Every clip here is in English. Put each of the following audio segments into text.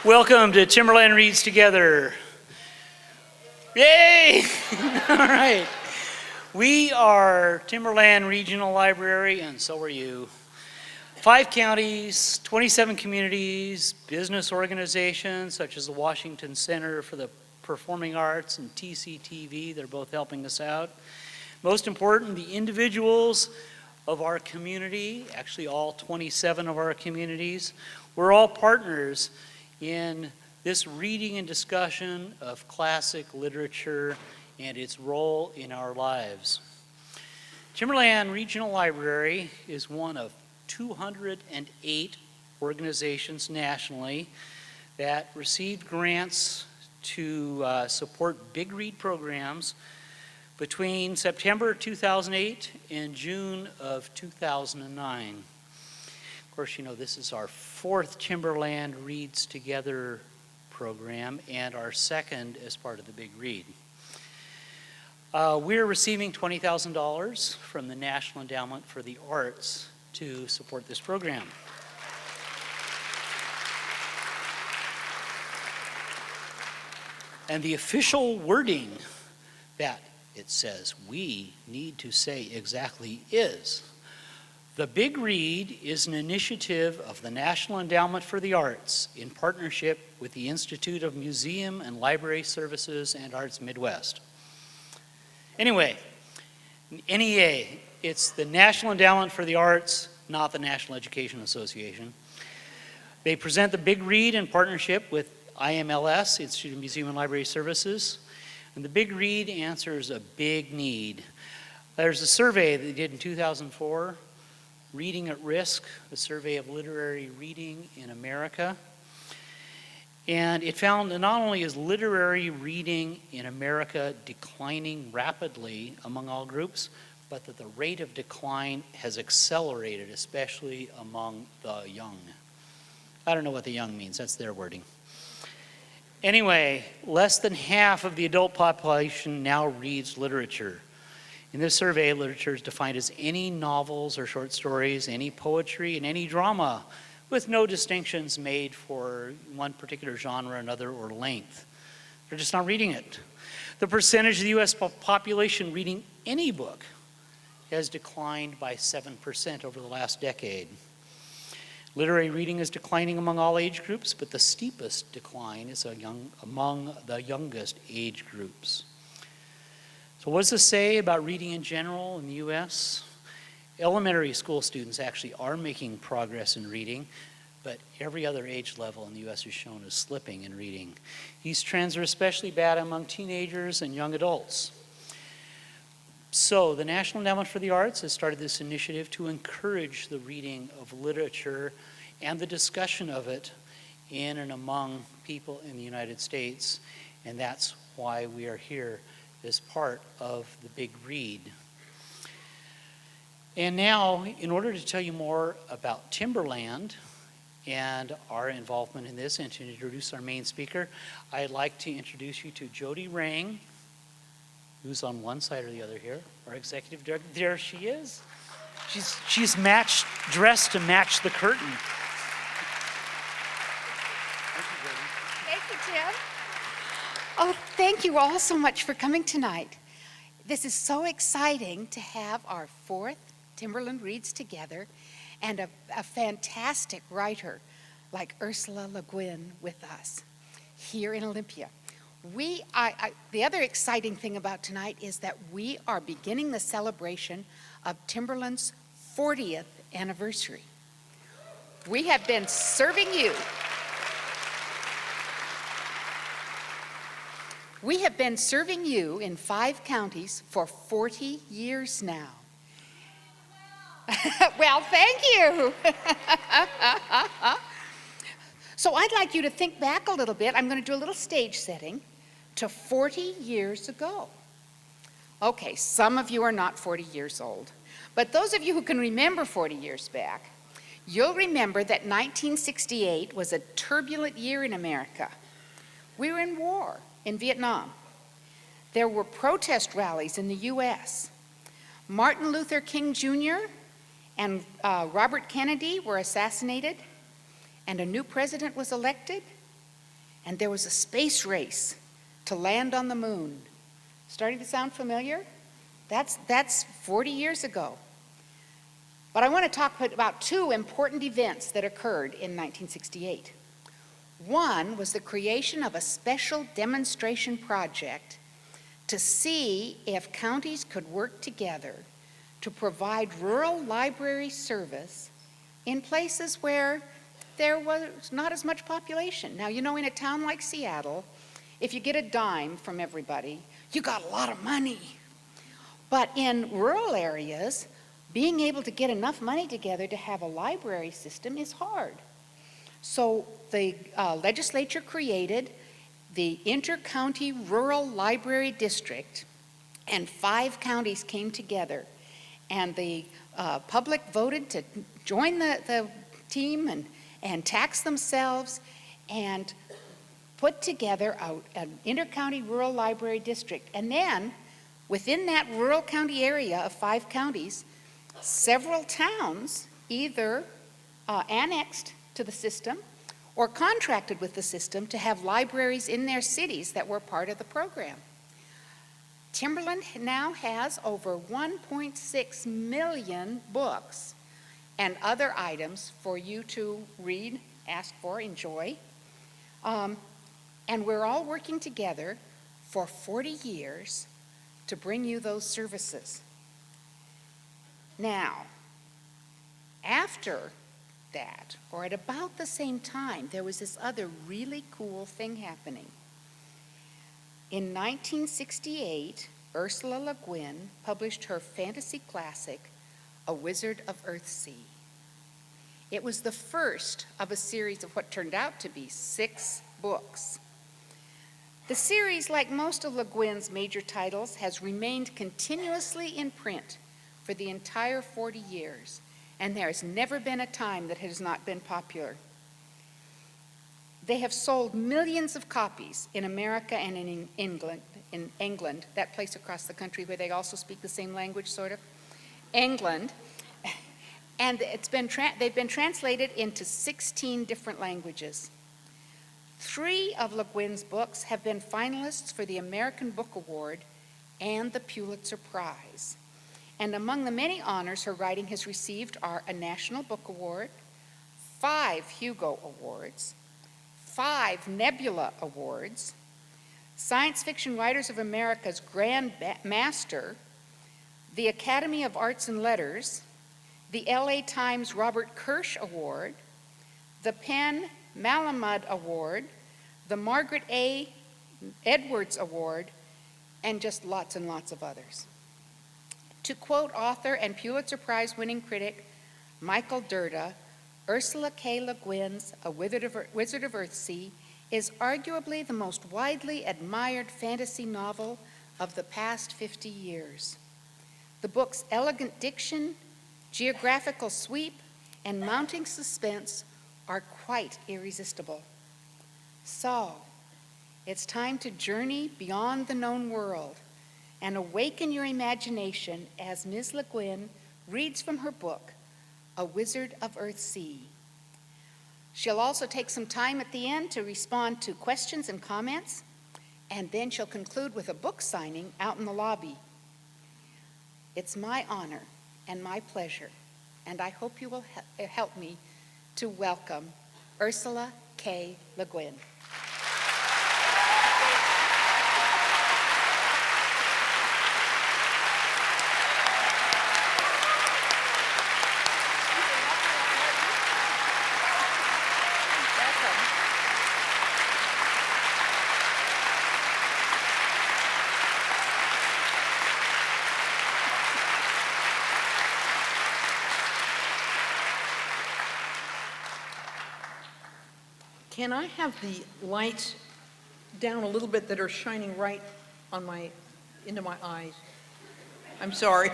Welcome to Timberland Reads Together. Yay! All right. We are Timberland Regional Library, and so are you. 5 counties, 27 communities, business organizations such as the Washington Center for the Performing Arts and TCTV, they're both helping us out. Most important, the individuals of our community, actually all 27 of our communities, we're all partners in this reading and discussion of classic literature and its role in our lives. Timberland Regional Library is one of 208 organizations nationally that received grants to support Big Read programs between September 2008 and June of 2009. Of course, you know, this is our 4th Timberland Reads Together program and our 2nd as part of the Big Read. We're receiving $20,000 from the National Endowment for the Arts to support this program. And the official wording that it says we need to say exactly is, the Big Read is an initiative of the National Endowment for the Arts in partnership with the Institute of Museum and Library Services and Arts Midwest. Anyway, NEA, it's the National Endowment for the Arts, not the National Education Association. They present the Big Read in partnership with IMLS, Institute of Museum and Library Services, and the Big Read answers a big need. There's a survey that they did in 2004, Reading at Risk, a survey of literary reading in America. And it found that not only is literary reading in America declining rapidly among all groups, but that the rate of decline has accelerated, especially among the young. I don't know what the young means, that's their wording. Anyway, less than half of the adult population now reads literature. In this survey, literature is defined as any novels or short stories, any poetry, and any drama, with no distinctions made for one particular genre, another, or length. They're just not reading it. The percentage of the U.S. population reading any book has declined by 7% over the last decade. Literary reading is declining among all age groups, but the steepest decline is among the youngest age groups. So what does this say about reading in general in the U.S.? Elementary school students actually are making progress in reading, but every other age level in the U.S. is shown as slipping in reading. These trends are especially bad among teenagers and young adults. So the National Endowment for the Arts has started this initiative to encourage the reading of literature and the discussion of it in and among people in the United States, and that's why we are here as part of the Big Read. And now, in order to tell you more about Timberland and our involvement in this and to introduce our main speaker, I'd like to introduce you to Jody Rang, who's on one side or the other here, our executive director. There she is. She's dressed to match the curtain. Thank you, Tim. Oh, thank you all so much for coming tonight. This is so exciting to have our 4th Timberland Reads Together and a fantastic writer like Ursula Guin with us here in Olympia. The other exciting thing about tonight is that we are beginning the celebration of Timberland's 40th anniversary. We have been serving you. We have been serving you in 5 counties for 40 years now. Well, thank you. So I'd like you to think back a little bit. I'm going to do a little stage setting to 40 years ago. Okay, some of you are not 40 years old, but those of you who can remember 40 years back, you'll remember that 1968 was a turbulent year in America. We were in war in Vietnam. There were protest rallies in the U.S. Martin Luther King Jr. and Robert Kennedy were assassinated, and a new president was elected, and there was a space race to land on the moon. Starting to sound familiar? That's 40 years ago. But I want to talk about two important events that occurred in 1968. One was the creation of a special demonstration project to see if counties could work together to provide rural library service in places where there was not as much population. Now, you know, in a town like Seattle, if you get a dime from everybody, you got a lot of money. But in rural areas, being able to get enough money together to have a library system is hard. So the legislature created the Inter-County Rural Library District, and 5 counties came together, and the public voted to join the team and tax themselves and put together an inter-county rural library district. And then within that rural county area of 5 counties, several towns either annexed to the system or contracted with the system to have libraries in their cities that were part of the program. Timberland now has over 1.6 million books and other items for you to read, ask for, enjoy. And we're all working together for 40 years to bring you those services. Now, after that, or at about the same time, there was this other really cool thing happening. In 1968, Ursula Le Guin published her fantasy classic, A Wizard of Earthsea. It was the first of a series of what turned out to be 6 books. The series, like most of Le Guin's major titles, has remained continuously in print for the entire 40 years, and there has never been a time that it has not been popular. They have sold millions of copies in America and in England, that place across the country where they also speak the same language, sort of, England, and they've been translated into 16 different languages. 3 of Le Guin's books have been finalists for the American Book Award and the Pulitzer Prize. And among the many honors her writing has received are a National Book Award, 5 Hugo Awards, 5 Nebula Awards, Science Fiction Writers of America's Grand Master, the Academy of Arts and Letters, the LA Times Robert Kirsch Award, the Penn Malamud Award, the Margaret A. Edwards Award, and just lots and lots of others. To quote author and Pulitzer Prize-winning critic Michael Dirda, Ursula K. Le Guin's A Wizard of Earthsea is arguably the most widely admired fantasy novel of the past 50 years. The book's elegant diction, geographical sweep, and mounting suspense are quite irresistible. So, it's time to journey beyond the known world and awaken your imagination as Ms. Le Guin reads from her book, A Wizard of Earthsea. She'll also take some time at the end to respond to questions and comments, and then she'll conclude with a book signing out in the lobby. It's my honor and my pleasure, and I hope you will help me to welcome Ursula K. Le Guin. Can I have the lights down a little bit that are shining right on into my eyes? I'm sorry.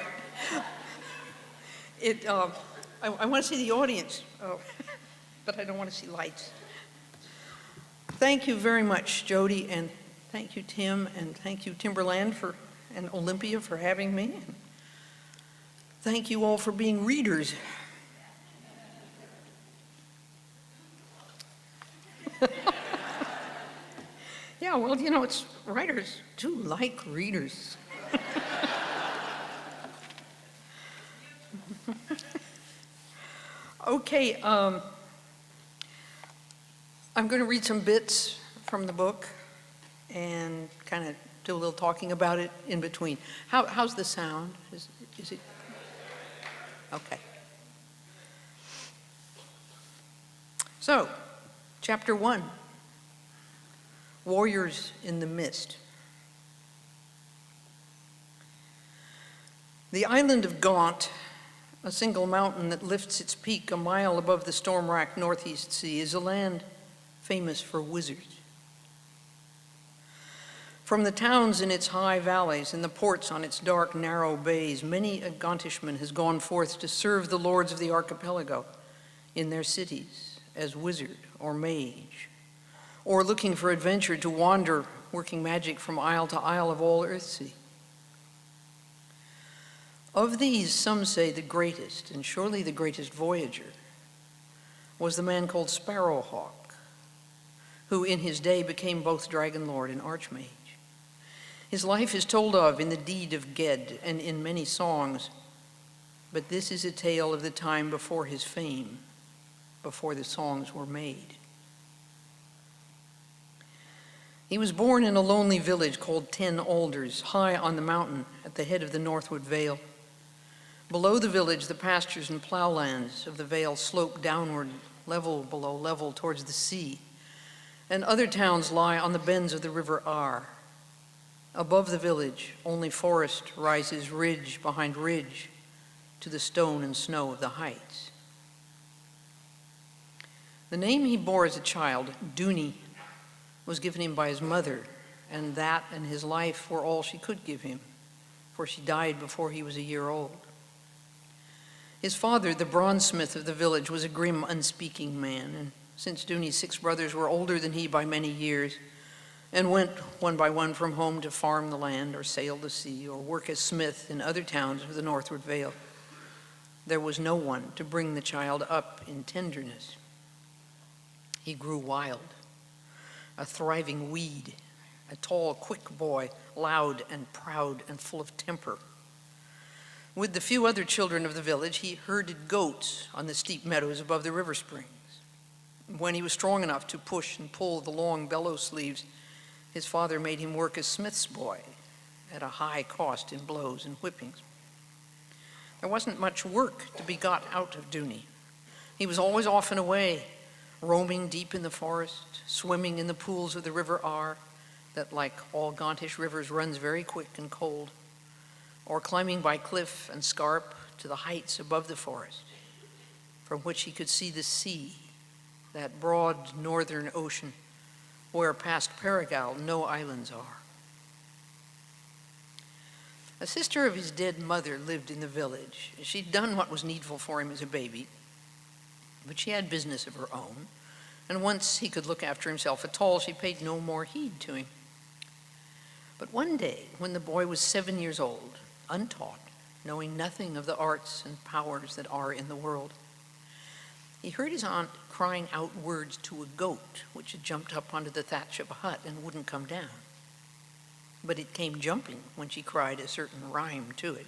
I want to see the audience, but I don't want to see lights. Thank you very much, Jody, and thank you, Tim, and thank you, Timberland and Olympia for having me. And thank you all for being readers. Yeah, well, it's writers do like readers. Okay, I'm going to read some bits from the book and kind of do a little talking about it in between. How's the sound? Is it? Okay. So, chapter 1, Warriors in the Mist. The island of Gaunt, a single mountain that lifts its peak a mile above the storm-racked northeast sea, is a land famous for wizards. From the towns in its high valleys and the ports on its dark, narrow bays, many a Gauntishman has gone forth to serve the lords of the archipelago in their cities as wizard or mage, or looking for adventure to wander, working magic from isle to isle of all Earthsea. Of these, some say the greatest, and surely the greatest voyager, was the man called Sparrowhawk, who in his day became both Dragon Lord and Archmage. His life is told of in the Deed of Ged and in many songs, but this is a tale of the time before his fame, before the songs were made. He was born in a lonely village called 10 Alders, high on the mountain at the head of the Northwood Vale. Below the village, the pastures and plowlands of the vale slope downward, level below level towards the sea, and other towns lie on the bends of the river Ar. Above the village, only forest rises ridge behind ridge to the stone and snow of the heights. The name he bore as a child, Duny, was given him by his mother, and that and his life were all she could give him, for she died before he was a year old. His father, the bronzesmith of the village, was a grim, unspeaking man, and since Duny's 6 brothers were older than he by many years, and went one by one from home to farm the land or sail the sea or work as smith in other towns of the Northward Vale, there was no one to bring the child up in tenderness. He grew wild, a thriving weed, a tall, quick boy, loud and proud and full of temper. With the few other children of the village, he herded goats on the steep meadows above the river springs. When he was strong enough to push and pull the long bellow sleeves, his father made him work as smith's boy at a high cost in blows and whippings. There wasn't much work to be got out of Duny. He was always off and away, roaming deep in the forest, swimming in the pools of the river Ar, that like all Gauntish rivers runs very quick and cold, or climbing by cliff and scarp to the heights above the forest, from which he could see the sea, that broad northern ocean, where past Paragal no islands are. A sister of his dead mother lived in the village. She'd done what was needful for him as a baby, but she had business of her own, and once he could look after himself at all, she paid no more heed to him. But one day, when the boy was 7 years old, untaught, knowing nothing of the arts and powers that are in the world, he heard his aunt crying out words to a goat, which had jumped up onto the thatch of a hut and wouldn't come down. But it came jumping when she cried a certain rhyme to it.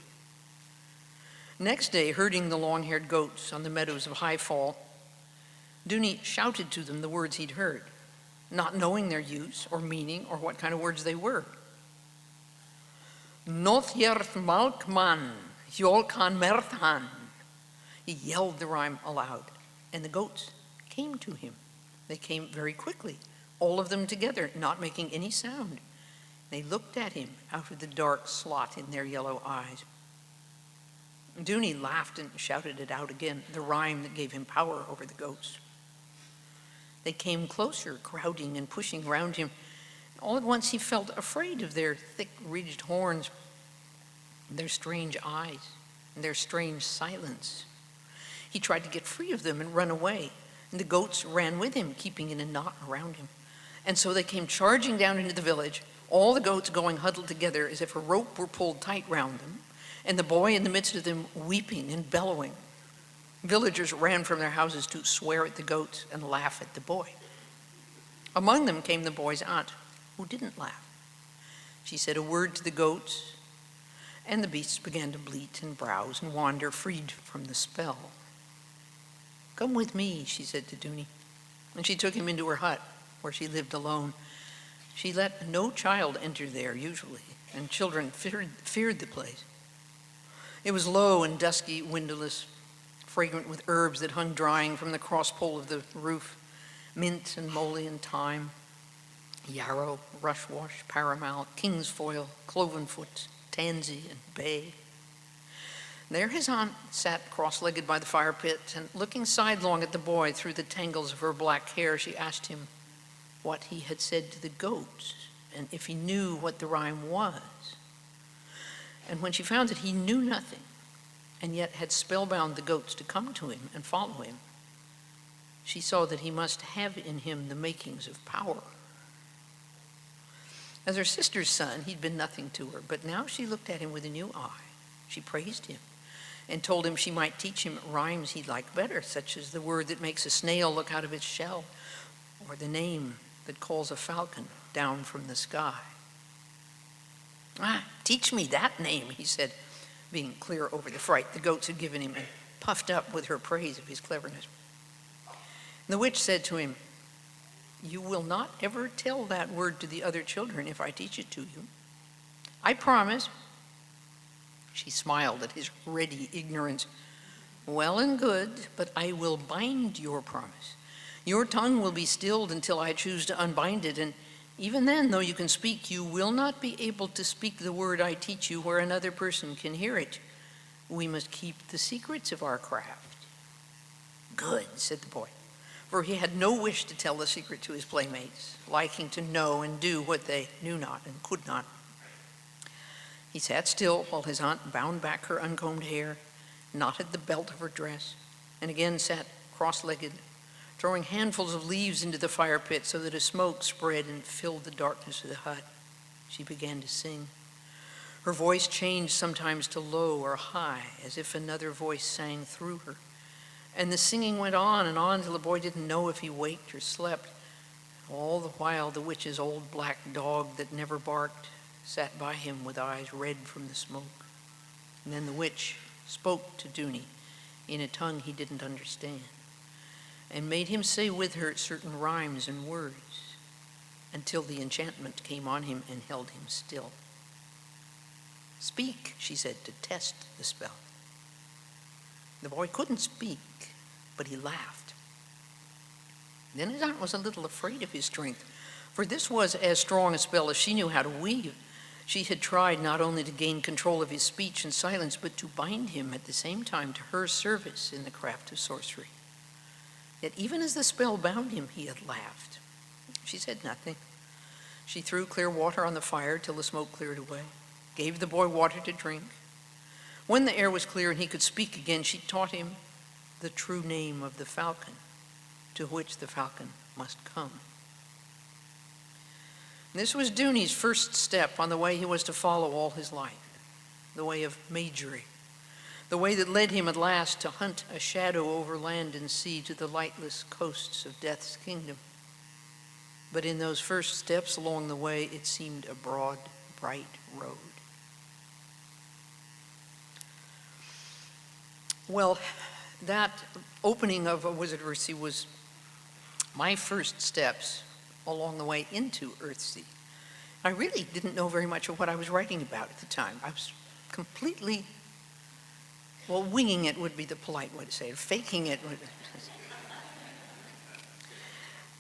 Next day, herding the long-haired goats on the meadows of Highfall, Duny shouted to them the words he'd heard, not knowing their use or meaning or what kind of words they were. Nothjert Malkman, Jolkan Merthan. He yelled the rhyme aloud, and the goats came to him. They came very quickly, all of them together, not making any sound. They looked at him out of the dark slot in their yellow eyes. Duny laughed and shouted it out again, the rhyme that gave him power over the goats. They came closer, crowding and pushing round him. All at once he felt afraid of their thick ridged horns, their strange eyes, and their strange silence. He tried to get free of them and run away, and the goats ran with him, keeping in a knot around him. And so they came charging down into the village, all the goats going huddled together as if a rope were pulled tight round them, and the boy in the midst of them weeping and bellowing. Villagers ran from their houses to swear at the goats and laugh at the boy. Among them came the boy's aunt, who didn't laugh. She said a word to the goats, and the beasts began to bleat and browse and wander, freed from the spell. "Come with me," she said to Dooney, and she took him into her hut, where she lived alone. She let no child enter there, usually, and children feared the place. It was low and dusky, windowless, fragrant with herbs that hung drying from the cross pole of the roof, mint and moly and thyme, yarrow, rushwash, paramal, kingsfoil, clovenfoot, tansy, and bay. There his aunt sat cross-legged by the fire pit, and looking sidelong at the boy through the tangles of her black hair, she asked him what he had said to the goats, and if he knew what the rhyme was. And when she found that he knew nothing, and yet had spellbound the goats to come to him and follow him, she saw that he must have in him the makings of power. As her sister's son, he'd been nothing to her, but now she looked at him with a new eye. She praised him and told him she might teach him rhymes he'd like better, such as the word that makes a snail look out of its shell, or the name that calls a falcon down from the sky. Teach me that name," he said, being clear over the fright the goats had given him and puffed up with her praise of his cleverness. The witch said to him, "You will not ever tell that word to the other children if I teach it to you. I promise." She smiled at his ready ignorance. "Well and good, but I will bind your promise. Your tongue will be stilled until I choose to unbind it, and even then, though you can speak, you will not be able to speak the word I teach you where another person can hear it. We must keep the secrets of our craft." "Good," said the boy, for he had no wish to tell the secret to his playmates, liking to know and do what they knew not and could not. He sat still while his aunt bound back her uncombed hair, knotted the belt of her dress, and again sat cross-legged, throwing handfuls of leaves into the fire pit so that a smoke spread and filled the darkness of the hut. She began to sing. Her voice changed sometimes to low or high, as if another voice sang through her. And the singing went on till the boy didn't know if he waked or slept. All the while, the witch's old black dog that never barked sat by him with eyes red from the smoke. And then the witch spoke to Dooney in a tongue he didn't understand, and made him say with her certain rhymes and words, until the enchantment came on him and held him still. "Speak," she said, to test the spell. The boy couldn't speak, but he laughed. Then his aunt was a little afraid of his strength, for this was as strong a spell as she knew how to weave. She had tried not only to gain control of his speech and silence, but to bind him at the same time to her service in the craft of sorcery. Yet even as the spell bound him, he had laughed. She said nothing. She threw clear water on the fire till the smoke cleared away, gave the boy water to drink. When the air was clear and he could speak again, she taught him the true name of the falcon, to which the falcon must come. This was Dooney's first step on the way he was to follow all his life, the way of magery, the way that led him at last to hunt a shadow over land and sea to the lightless coasts of Death's kingdom. But in those first steps along the way, it seemed a broad, bright road. Well, that opening of Wizard of Earthsea was my first steps along the way into Earthsea. I really didn't know very much of what I was writing about at the time. I was completely, well, winging it would be the polite way to say it, faking it.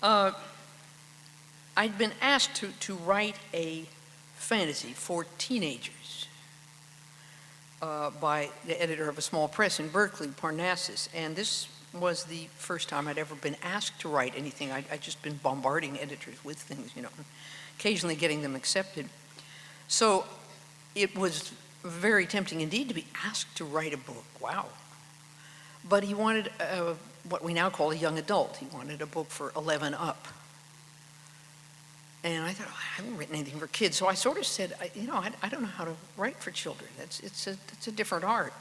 I'd been asked to write a fantasy for teenagers by the editor of a small press in Berkeley, Parnassus, and this was the first time I'd ever been asked to write anything. I'd just been bombarding editors with things, occasionally getting them accepted. So it was very tempting indeed to be asked to write a book. Wow. But he wanted what we now call a young adult. He wanted a book for 11 up. And I thought, I haven't written anything for kids. So I sort of said, I don't know how to write for children. It's a different art.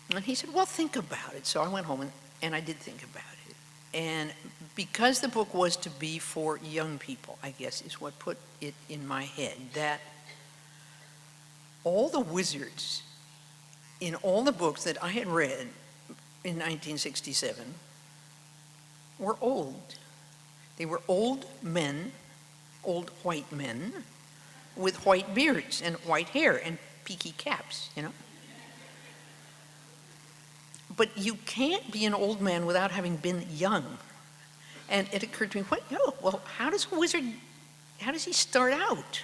And he said, well, think about it. So I went home and I did think about it. And because the book was to be for young people, I guess, is what put it in my head, that all the wizards in all the books that I had read in 1967 were old. They were old men, old white men, with white beards and white hair and peaky caps, you know. But you can't be an old man without having been young. And it occurred to me, well, how does a wizard, how does he start out?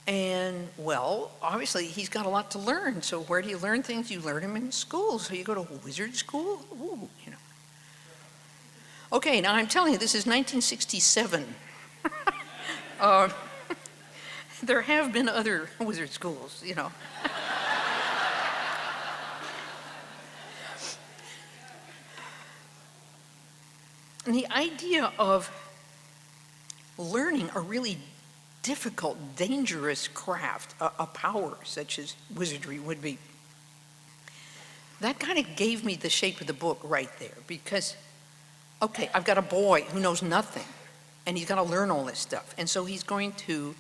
And, well, obviously he's got a lot to learn. So where do you learn things? You learn them in school. So you go to wizard school? Ooh, you know. Okay, now I'm telling you, this is 1967. There have been other wizard schools, you know. And the idea of learning a really difficult, dangerous craft, a power such as wizardry would be, that kind of gave me the shape of the book right there. Because, okay, I've got a boy who knows nothing, and he's got to learn all this stuff. And so he's going to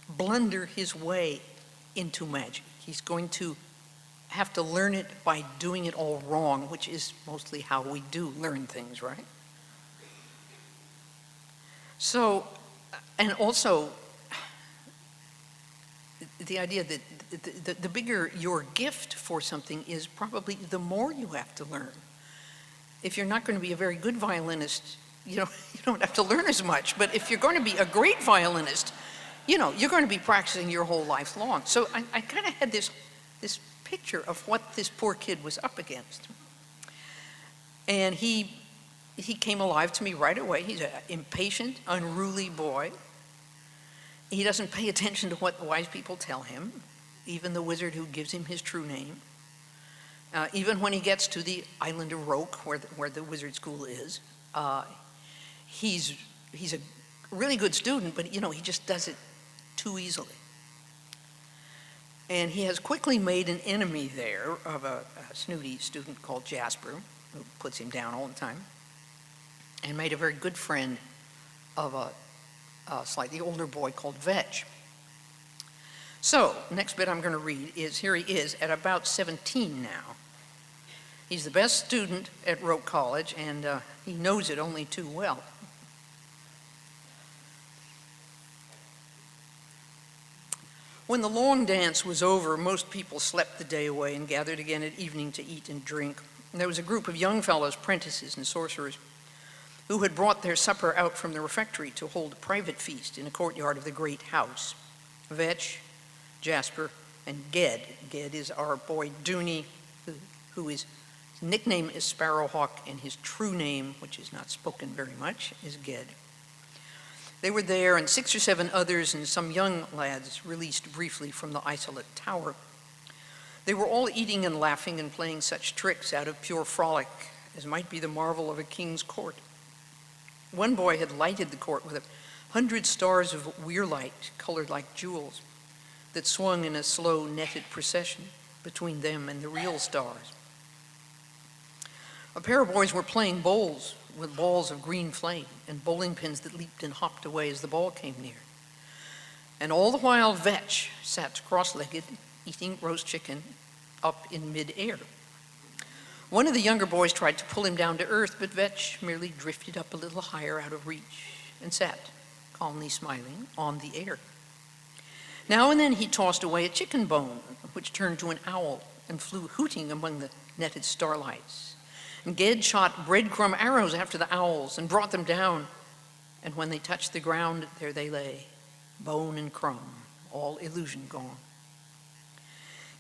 blunder his way into magic. He's going to have to learn it by doing it all wrong, which is mostly how we do learn things, right? So, and also, the idea that the bigger your gift for something is, probably the more you have to learn. If you're not going to be a very good violinist, you don't have to learn as much. But if you're going to be a great violinist, you're going to be practicing your whole life long. So I kind of had this picture of what this poor kid was up against. And he came alive to me right away. He's an impatient, unruly boy. He doesn't pay attention to what the wise people tell him, even the wizard who gives him his true name. Even when he gets to the island of Roke, where the wizard school is, he's a really good student, but he just does it too easily. And he has quickly made an enemy there of a snooty student called Jasper, who puts him down all the time, and made a very good friend of a slightly older boy called Vetch. So, next bit I'm going to read is, here he is at about 17 now. He's the best student at Roke College, and he knows it only too well. When the long dance was over, most people slept the day away and gathered again at evening to eat and drink. And there was a group of young fellows, prentices and sorcerers, who had brought their supper out from the refectory to hold a private feast in a courtyard of the great house. Vetch, Jasper, and Ged. Ged is our boy Dooney, who his nickname is Sparrowhawk, and his true name, which is not spoken very much, is Ged. They were there, and 6 or 7 others, and some young lads released briefly from the isolate tower. They were all eating and laughing and playing such tricks out of pure frolic as might be the marvel of a king's court. One boy had lighted the court with 100 stars of weirlight colored like jewels that swung in a slow netted procession between them and the real stars. A pair of boys were playing bowls with balls of green flame and bowling pins that leaped and hopped away as the ball came near. And all the while Vetch sat cross-legged, eating roast chicken up in mid-air. One of the younger boys tried to pull him down to earth, but Vetch merely drifted up a little higher out of reach and sat, calmly smiling, on the air. Now and then he tossed away a chicken bone, which turned to an owl and flew hooting among the netted starlights. And Ged shot breadcrumb arrows after the owls and brought them down. And when they touched the ground, there they lay, bone and crumb, all illusion gone.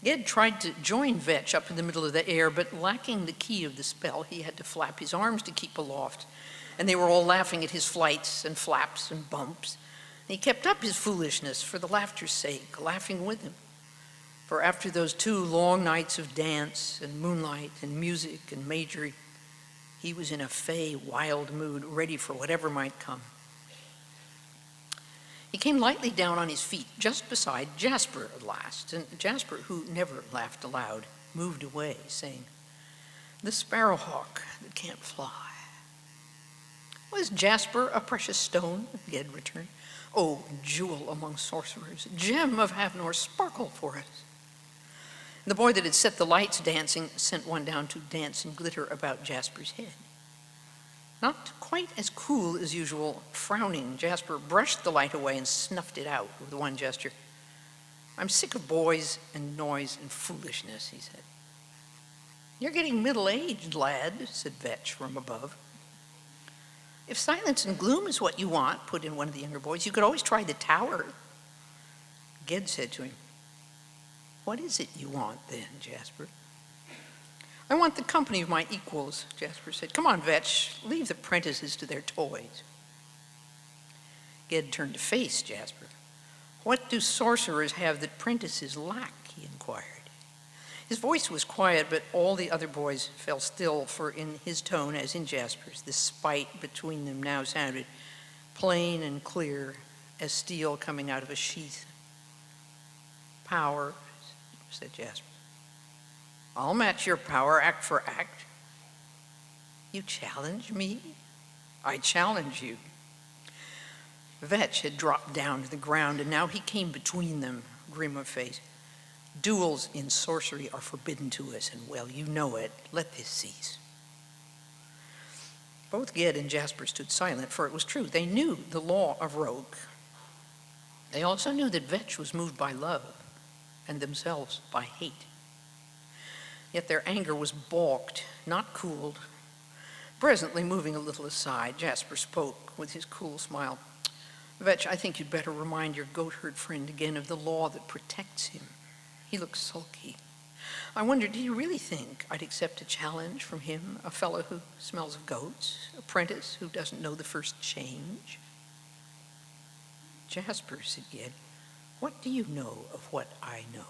Ged tried to join Vetch up in the middle of the air, but lacking the key of the spell, he had to flap his arms to keep aloft. And they were all laughing at his flights and flaps and bumps. And he kept up his foolishness for the laughter's sake, laughing with him. For after those 2 long nights of dance and moonlight and music and majory, he was in a fey, wild mood, ready for whatever might come. He came lightly down on his feet, just beside Jasper at last, and Jasper, who never laughed aloud, moved away, saying, The sparrowhawk that can't fly. Was Jasper a precious stone? Ged returned. Oh, jewel among sorcerers, gem of Havnor, sparkle for us. The boy that had set the lights dancing sent one down to dance and glitter about Jasper's head. Not quite as cool as usual, frowning, Jasper brushed the light away and snuffed it out with one gesture. I'm sick of boys and noise and foolishness, he said. You're getting middle-aged, lad, said Vetch from above. If silence and gloom is what you want, put in one of the younger boys, you could always try the tower. Ged said to him, what is it you want then, Jasper? I want the company of my equals, Jasper said. Come on, Vetch, leave the prentices to their toys. Ged turned to face Jasper. What do sorcerers have that prentices lack, he inquired. His voice was quiet, but all the other boys fell still, for in his tone, as in Jasper's, the spite between them now sounded plain and clear as steel coming out of a sheath. Power, said Jasper. I'll match your power act for act. You challenge me? I challenge you. Vetch had dropped down to the ground, and now he came between them, grim of face. Duels in sorcery are forbidden to us, and well, you know it. Let this cease. Both Ged and Jasper stood silent, for it was true. They knew the law of Rogue. They also knew that Vetch was moved by love, and themselves by hate. Yet their anger was balked, not cooled. Presently, moving a little aside, Jasper spoke with his cool smile. Vetch, I think you'd better remind your goatherd friend again of the law that protects him. He looks sulky. I wonder, do you really think I'd accept a challenge from him, a fellow who smells of goats, apprentice who doesn't know the first change? Jasper, said Ged, what do you know of what I know?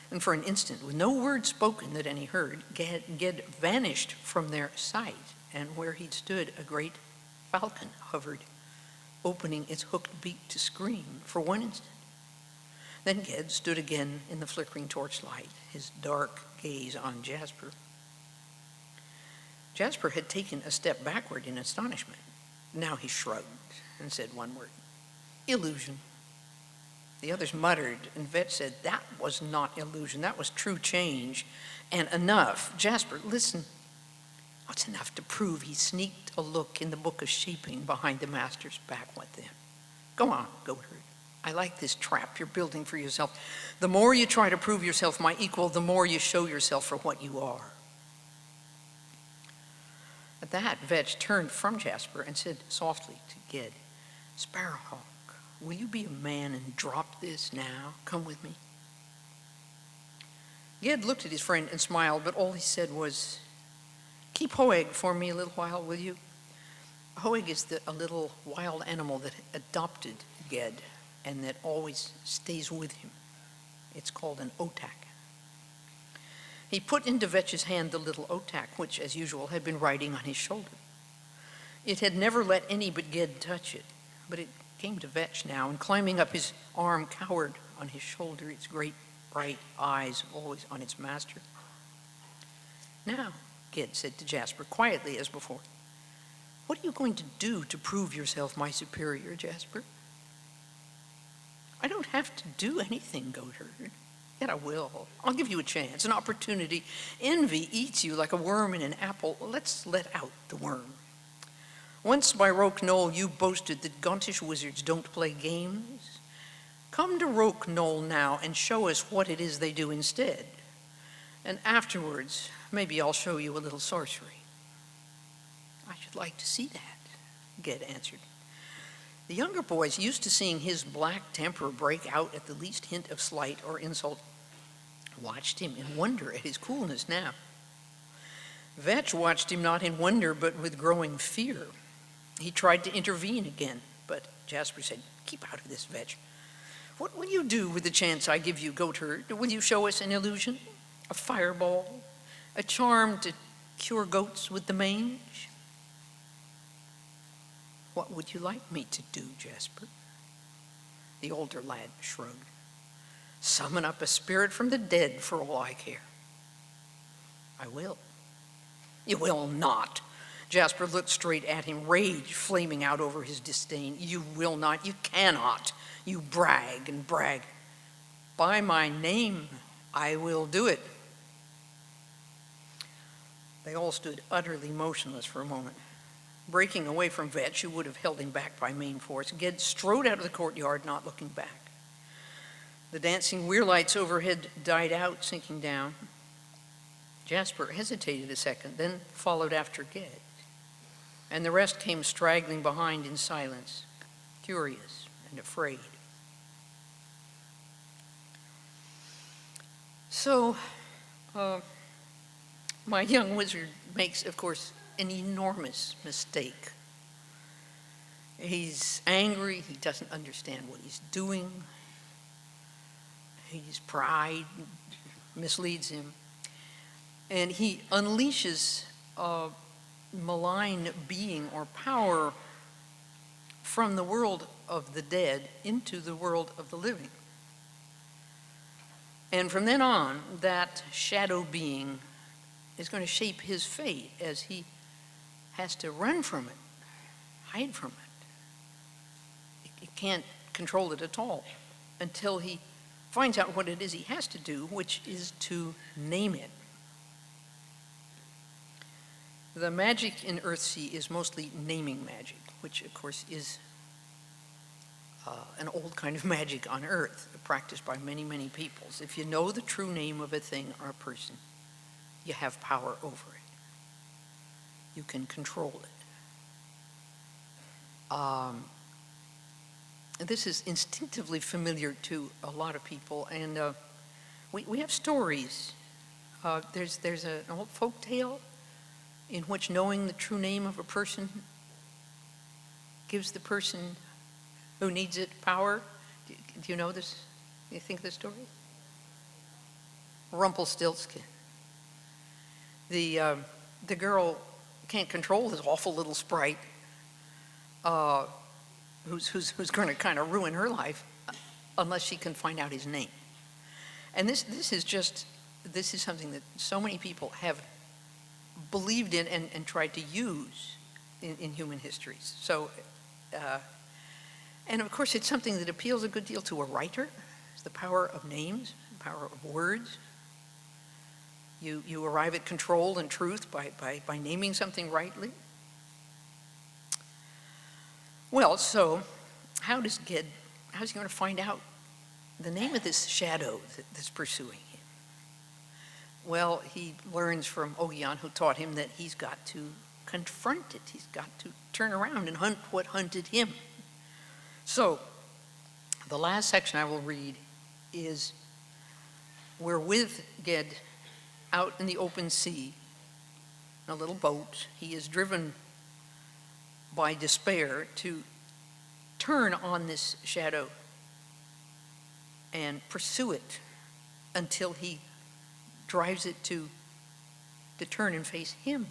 And for an instant, with no word spoken that any heard, Ged vanished from their sight, and where he'd stood, a great falcon hovered, opening its hooked beak to scream for one instant. Then Ged stood again in the flickering torchlight, his dark gaze on Jasper. Jasper had taken a step backward in astonishment. Now he shrugged and said one word, illusion. The others muttered, and Vetch said, that was not illusion, that was true change, and enough. Jasper, listen. What's enough to prove he sneaked a look in the book of shaping behind the master's back? What then? Go on, goatherd. I like this trap you're building for yourself. The more you try to prove yourself my equal, the more you show yourself for what you are. At that, Vetch turned from Jasper and said softly to Ged, Sparrowhawk, will you be a man and drop this now? Come with me. Ged looked at his friend and smiled, but all he said was, keep Hoeg for me a little while, will you? Hoeg is a little wild animal that adopted Ged and that always stays with him. It's called an otak. He put into Vetch's hand the little otak, which, as usual, had been riding on his shoulder. It had never let any but Ged touch it, but it came to Vetch now, and climbing up his arm, cowered on his shoulder, its great bright eyes always on its master. Now, Ged said to Jasper, quietly as before, what are you going to do to prove yourself my superior, Jasper? I don't have to do anything, goatherd. Yet I will. I'll give you a chance, an opportunity. Envy eats you like a worm in an apple. Let's let out the worm. Once by Roke Knoll you boasted that Gauntish wizards don't play games. Come to Roke Knoll now and show us what it is they do instead. And afterwards, maybe I'll show you a little sorcery. I should like to see that, Ged answered. The younger boys, used to seeing his black temper break out at the least hint of slight or insult, watched him in wonder at his coolness now. Vetch watched him not in wonder, but with growing fear. He tried to intervene again, but Jasper said, keep out of this, Vetch. What will you do with the chance I give you, goatherd? Will you show us an illusion, a fireball, a charm to cure goats with the mange? What would you like me to do, Jasper? The older lad shrugged. Summon up a spirit from the dead for all I care. I will. You will not. Jasper looked straight at him, rage flaming out over his disdain. You will not, you cannot. You brag and brag. By my name, I will do it. They all stood utterly motionless for a moment. Breaking away from Vetch, who would have held him back by main force, Ged strode out of the courtyard, not looking back. The dancing weir lights overhead died out, sinking down. Jasper hesitated a second, then followed after Ged. And the rest came straggling behind in silence, curious and afraid. So, my young wizard makes, of course, an enormous mistake. He's angry, he doesn't understand what he's doing. His pride misleads him. And he unleashes a malign being or power from the world of the dead into the world of the living. And from then on, that shadow being is going to shape his fate as he has to run from it, hide from it. He can't control it at all until he finds out what it is he has to do, which is to name it. The magic in Earthsea is mostly naming magic, which of course is an old kind of magic on Earth, practiced by many, many peoples. If you know the true name of a thing or a person, you have power over it. You can control it. This is instinctively familiar to a lot of people, and we have stories. There's an old folk tale in which knowing the true name of a person gives the person who needs it power. Do you know this? Do you think this story? Rumpelstiltskin. The girl can't control this awful little sprite who's going to kind of ruin her life unless she can find out his name. And this is something that so many people have believed in and tried to use in human histories. So, and of course it's something that appeals a good deal to a writer. It's the power of names, the power of words. You arrive at control and truth by naming something rightly. Well, so how's he going to find out the name of this shadow that's pursuing him? Well, he learns from Ogion, who taught him that he's got to confront it. He's got to turn around and hunt what hunted him. So, the last section I will read is we're with Ged out in the open sea in a little boat. He is driven by despair to turn on this shadow and pursue it until he drives it to turn and face him.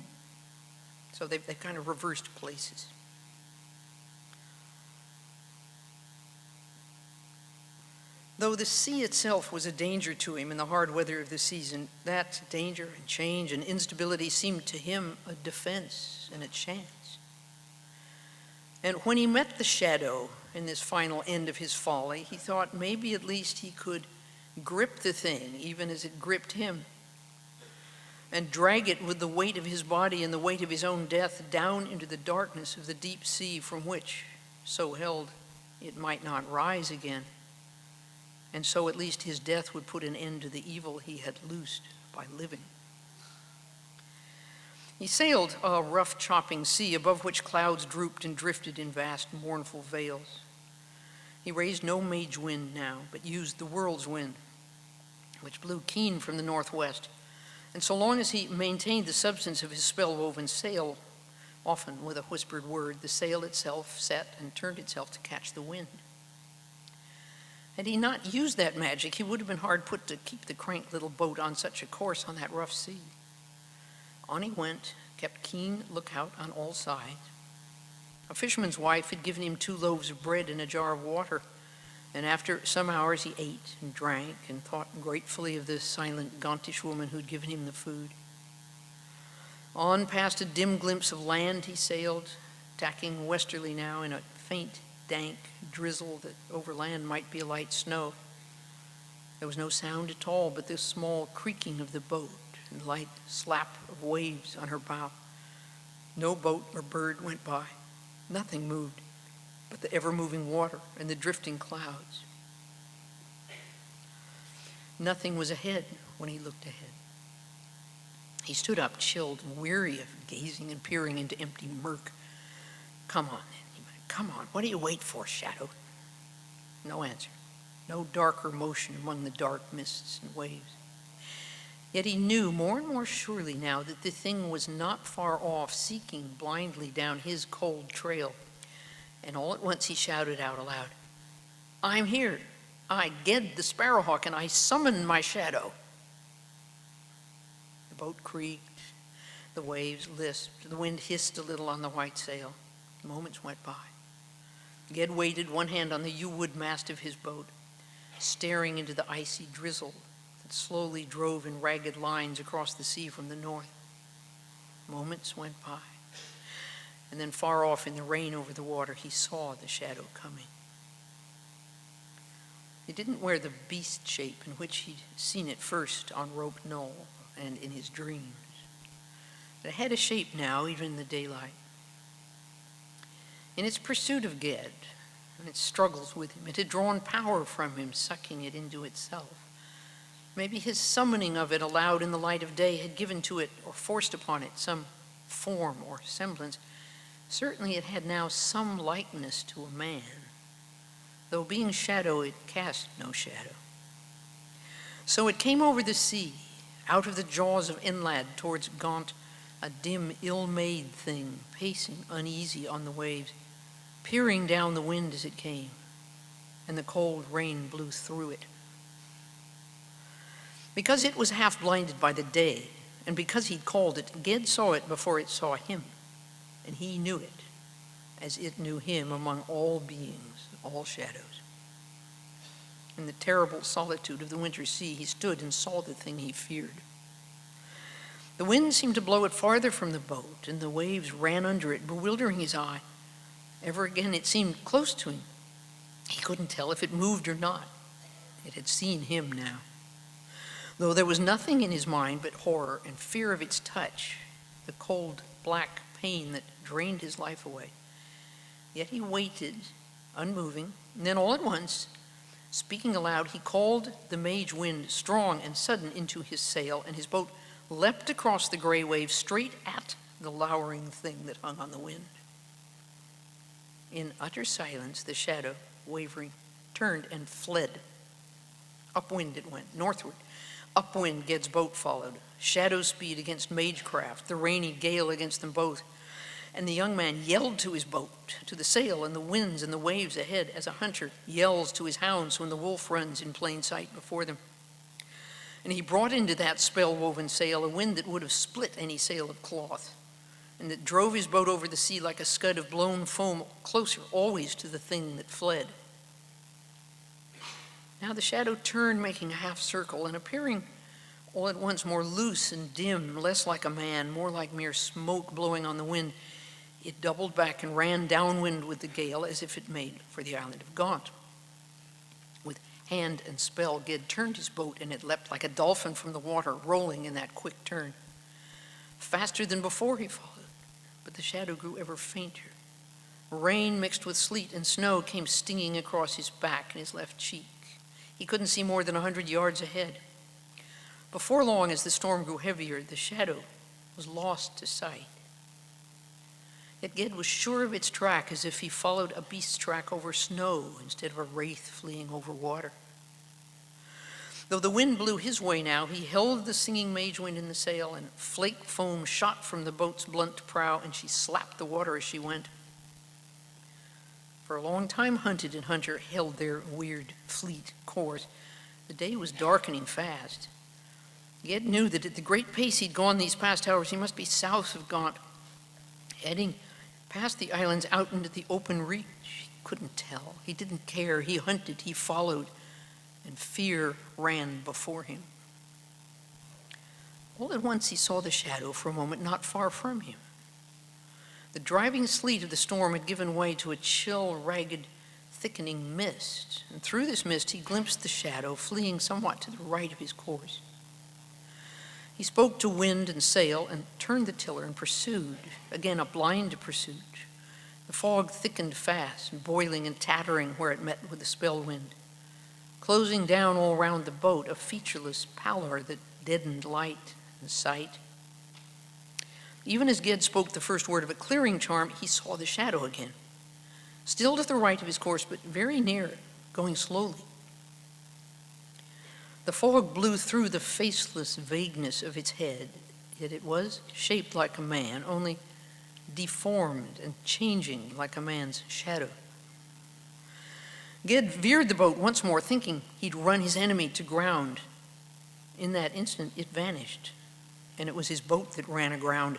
So they've kind of reversed places. Though the sea itself was a danger to him in the hard weather of the season, that danger and change and instability seemed to him a defense and a chance. And when he met the shadow in this final end of his folly, he thought maybe at least he could grip the thing, even as it gripped him, and drag it with the weight of his body and the weight of his own death down into the darkness of the deep sea from which, so held, it might not rise again. And so at least his death would put an end to the evil he had loosed by living. He sailed a rough, chopping sea above which clouds drooped and drifted in vast, mournful veils. He raised no mage wind now, but used the world's wind, which blew keen from the northwest. And so long as he maintained the substance of his spell-woven sail, often with a whispered word, the sail itself set and turned itself to catch the wind. Had he not used that magic, he would have been hard put to keep the crank little boat on such a course on that rough sea. On he went, kept keen lookout on all sides. A fisherman's wife had given him 2 loaves of bread and a jar of water, and after some hours he ate and drank and thought gratefully of the silent, gauntish woman who'd given him the food. On past a dim glimpse of land he sailed, tacking westerly now in a faint, dank drizzle that over land might be a light snow. There was no sound at all but this small creaking of the boat and light slap of waves on her bow. No boat or bird went by. Nothing moved but the ever-moving water and the drifting clouds. Nothing was ahead when he looked ahead. He stood up, chilled and weary of gazing and peering into empty murk. "Come on, then," he went. "Come on, what do you wait for, Shadow?" No answer. No darker motion among the dark mists and waves. Yet he knew more and more surely now that the thing was not far off, seeking blindly down his cold trail. And all at once he shouted out aloud, "I'm here. I, Ged the Sparrowhawk, and I summon my shadow." The boat creaked, the waves lisped, the wind hissed a little on the white sail. Moments went by. Ged waited, one hand on the yew-wood mast of his boat, staring into the icy drizzle that slowly drove in ragged lines across the sea from the north. Moments went by, and then far off in the rain over the water, he saw the shadow coming. It didn't wear the beast shape in which he'd seen it first on Rope Knoll and in his dreams. It had a shape now, even in the daylight. In its pursuit of Ged, and its struggles with him, it had drawn power from him, sucking it into itself. Maybe his summoning of it aloud in the light of day had given to it, or forced upon it, some form or semblance. Certainly it had now some likeness to a man, though being shadow, it cast no shadow. So it came over the sea, out of the jaws of Enlad towards Gaunt, a dim, ill-made thing, pacing uneasy on the waves, peering down the wind as it came, and the cold rain blew through it. Because it was half blinded by the day, and because he'd called it, Ged saw it before it saw him, and he knew it, as it knew him among all beings, all shadows. In the terrible solitude of the winter sea, he stood and saw the thing he feared. The wind seemed to blow it farther from the boat, and the waves ran under it, bewildering his eye. Ever again it seemed close to him. He couldn't tell if it moved or not. It had seen him now. Though there was nothing in his mind but horror and fear of its touch, the cold, black pain that drained his life away. Yet he waited, unmoving, and then all at once, speaking aloud, he called the mage wind strong and sudden into his sail, and his boat leapt across the gray waves straight at the lowering thing that hung on the wind. In utter silence, the shadow, wavering, turned and fled. Upwind it went, northward. Upwind, Ged's boat followed, shadow speed against magecraft, the rainy gale against them both. And the young man yelled to his boat, to the sail and the winds and the waves ahead, as a hunter yells to his hounds when the wolf runs in plain sight before them. And he brought into that spell-woven sail a wind that would have split any sail of cloth, and that drove his boat over the sea like a scud of blown foam, closer always to the thing that fled. Now the shadow turned, making a half circle, and appearing all at once more loose and dim, less like a man, more like mere smoke blowing on the wind. It doubled back and ran downwind with the gale as if it made for the island of Gaunt. With hand and spell, Ged turned his boat, and it leapt like a dolphin from the water, rolling in that quick turn. Faster than before he followed, but the shadow grew ever fainter. Rain mixed with sleet and snow came stinging across his back and his left cheek. He couldn't see more than 100 yards ahead. Before long, as the storm grew heavier, the shadow was lost to sight. Yet Ged was sure of its track, as if he followed a beast's track over snow instead of a wraith fleeing over water. Though the wind blew his way now, he held the singing mage wind in the sail, and flake foam shot from the boat's blunt prow, and she slapped the water as she went. For a long time, hunted and hunter held their weird, fleet course. The day was darkening fast. Ged knew that at the great pace he'd gone these past hours, he must be south of Gaunt, heading past the islands out into the open reach. He couldn't tell. He didn't care. He hunted. He followed. And fear ran before him. All at once he saw the shadow for a moment not far from him. The driving sleet of the storm had given way to a chill, ragged, thickening mist, and through this mist he glimpsed the shadow fleeing somewhat to the right of his course. He spoke to wind and sail and turned the tiller and pursued, again a blind pursuit. The fog thickened fast, boiling and tattering where it met with the spell wind, closing down all round the boat, a featureless pallor that deadened light and sight. Even as Ged spoke the first word of a clearing charm, he saw the shadow again, still to the right of his course, but very near, going slowly. The fog blew through the faceless vagueness of its head, yet it was shaped like a man, only deformed and changing like a man's shadow. Ged veered the boat once more, thinking he'd run his enemy to ground. In that instant, it vanished, and it was his boat that ran aground,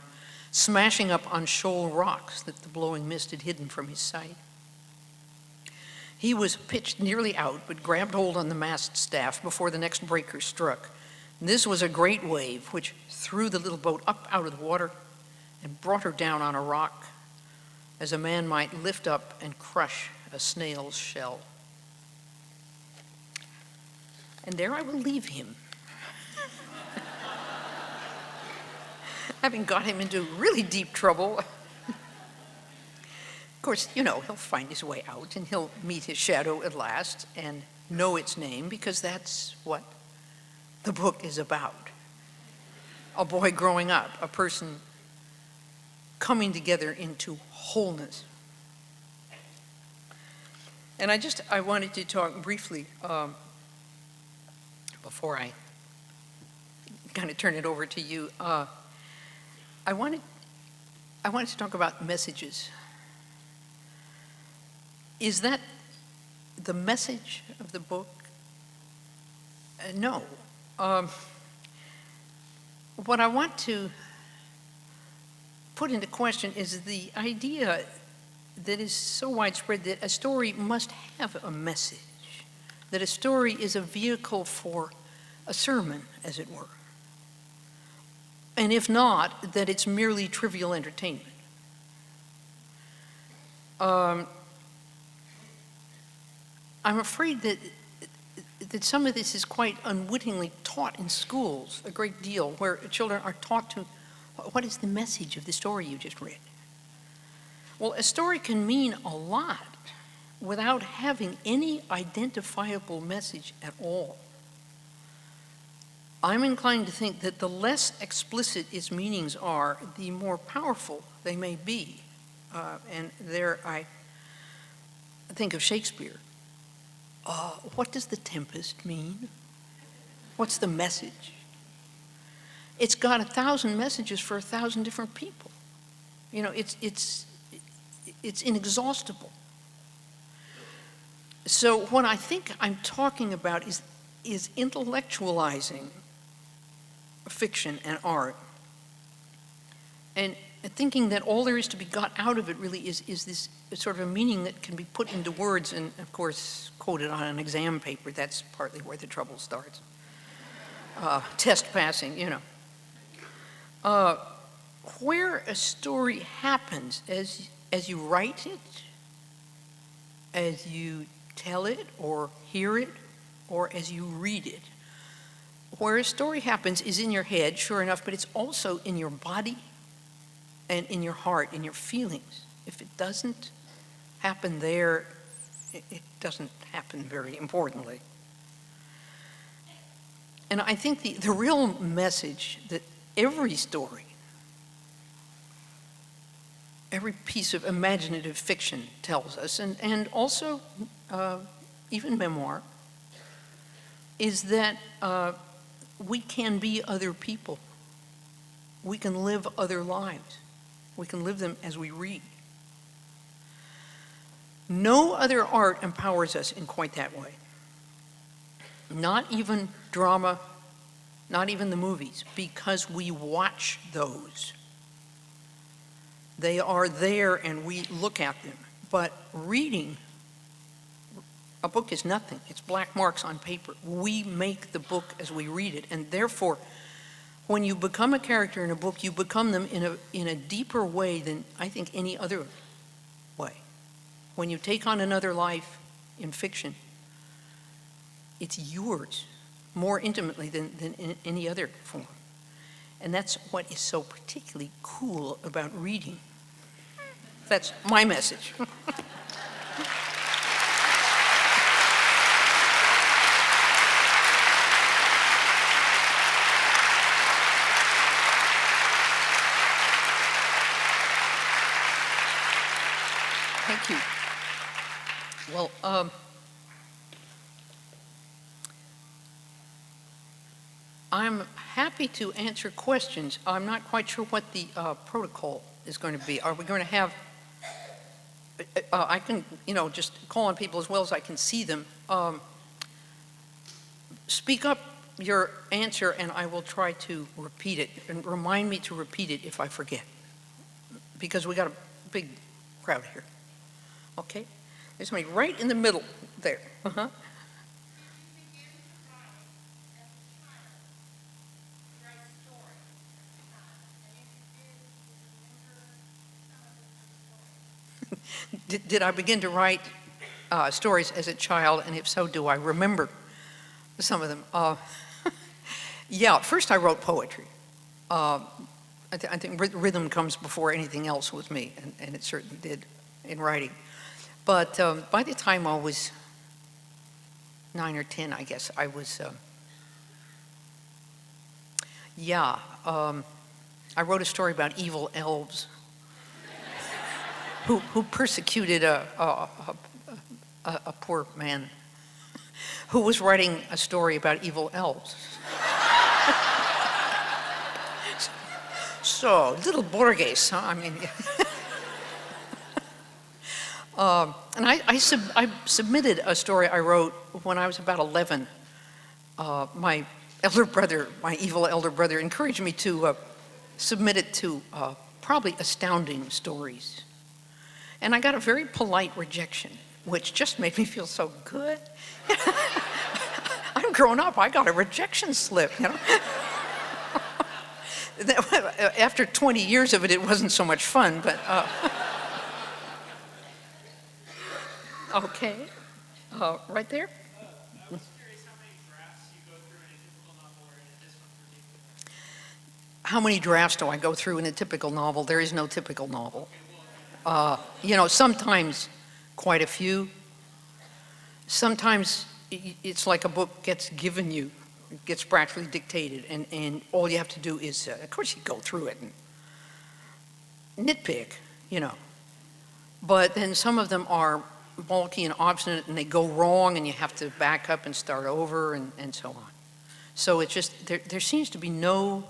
smashing up on shoal rocks that the blowing mist had hidden from his sight. He was pitched nearly out, but grabbed hold on the mast staff before the next breaker struck. This was a great wave, which threw the little boat up out of the water and brought her down on a rock, as a man might lift up and crush a snail's shell. And there I will leave him, having got him into really deep trouble. Of course, you know, he'll find his way out and he'll meet his shadow at last and know its name, because that's what the book is about. A boy growing up, a person coming together into wholeness. And I wanted to talk briefly, before I kind of turn it over to you. I wanted to talk about messages. Is that the message of the book? No. What I want to put into question is the idea that is so widespread that a story must have a message, that a story is a vehicle for a sermon, as it were. And if not, that it's merely trivial entertainment. I'm afraid that some of this is quite unwittingly taught in schools a great deal, where children are taught to, what is the message of the story you just read? Well, a story can mean a lot without having any identifiable message at all. I'm inclined to think that the less explicit its meanings are, the more powerful they may be. And there I think of Shakespeare. What does the tempest mean? What's the message? It's got 1,000 messages for 1,000 different people. You know, it's inexhaustible. So what I think I'm talking about is intellectualizing fiction and art, and thinking that all there is to be got out of it really is this sort of a meaning that can be put into words and, of course, quoted on an exam paper. That's partly where the trouble starts. Test passing, you know. Where a story happens as you write it, as you tell it or hear it, or as you read it. Where a story happens is in your head, sure enough, but it's also in your body and in your heart, in your feelings. If it doesn't happen there, it doesn't happen very importantly. And I think the real message that every story, every piece of imaginative fiction tells us, and also even memoir, is that we can be other people. We can live other lives. We can live them as we read. No other art empowers us in quite that way. Not even drama, not even the movies, because we watch those. They are there and we look at them. But reading a book is nothing. It's black marks on paper. We make the book as we read it, and therefore, when you become a character in a book, you become them in a deeper way than I think any other way. When you take on another life in fiction, it's yours more intimately than in any other form. And that's what is so particularly cool about reading. That's my message. Thank you. Well, I'm happy to answer questions. I'm not quite sure what the protocol is going to be. Are we going to have, I can, just call on people as well as I can see them. Speak up your answer and I will try to repeat it, and remind me to repeat it if I forget, because we got a big crowd here. Okay? There's somebody right in the middle there. Uh-huh. Did I begin to write stories as a child, and if so, do I remember some of them? Yeah, first I wrote poetry. I think rhythm comes before anything else with me, and it certainly did in writing. But by the time I was 9 or 10, I guess, I was, I wrote a story about evil elves who persecuted a poor man who was writing a story about evil elves. So, little Borges, huh? I mean, and I submitted a story I wrote when I was about 11. My evil elder brother, encouraged me to submit it to probably Astounding Stories. And I got a very polite rejection, which just made me feel so good. I'm grown up, I got a rejection slip, After 20 years of it, it wasn't so much fun, but okay, right there. I was curious how many drafts you go through in a typical novel or in this one particular. How many drafts do I go through in a typical novel? There is no typical novel. Sometimes quite a few. Sometimes it's like a book gets given you, it gets practically dictated, and all you have to do is, of course you go through it and nitpick, But then some of them are bulky and obstinate and they go wrong and you have to back up and start over and so on. So it's just, there seems to be no,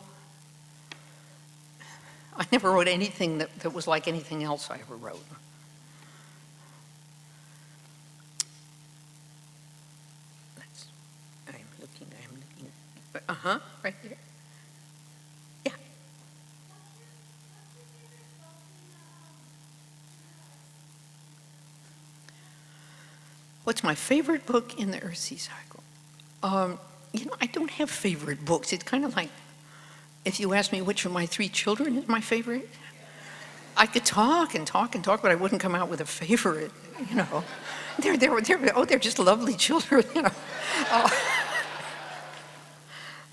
I never wrote anything that was like anything else I ever wrote. I'm looking, right there. Yeah. What's my favorite book in the Earthsea cycle? I don't have favorite books. It's kind of like, if you ask me which of my 3 children is my favorite, I could talk and talk and talk, but I wouldn't come out with a favorite, They're just lovely children,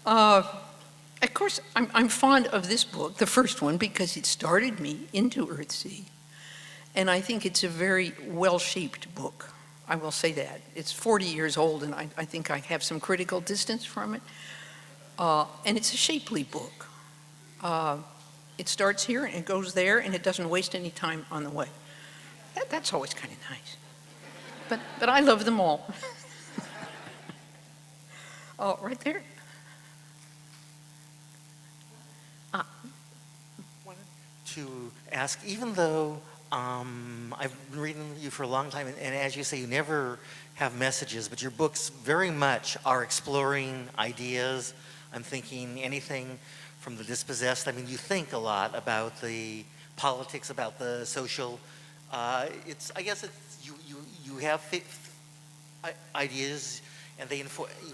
Of course, I'm fond of this book, the first one, because it started me into Earthsea. And I think it's a very well-shaped book. I will say that. It's 40 years old, and I think I have some critical distance from it. And it's a shapely book. It starts here, and it goes there, and it doesn't waste any time on the way. That's always kind of nice. But I love them all. Oh, right there. To ask, even though I've been reading you for a long time, and as you say, you never have messages, but your books very much are exploring ideas. I'm thinking anything from the dispossessed. I mean, you think a lot about the politics, about the social. I guess it's you have ideas, and you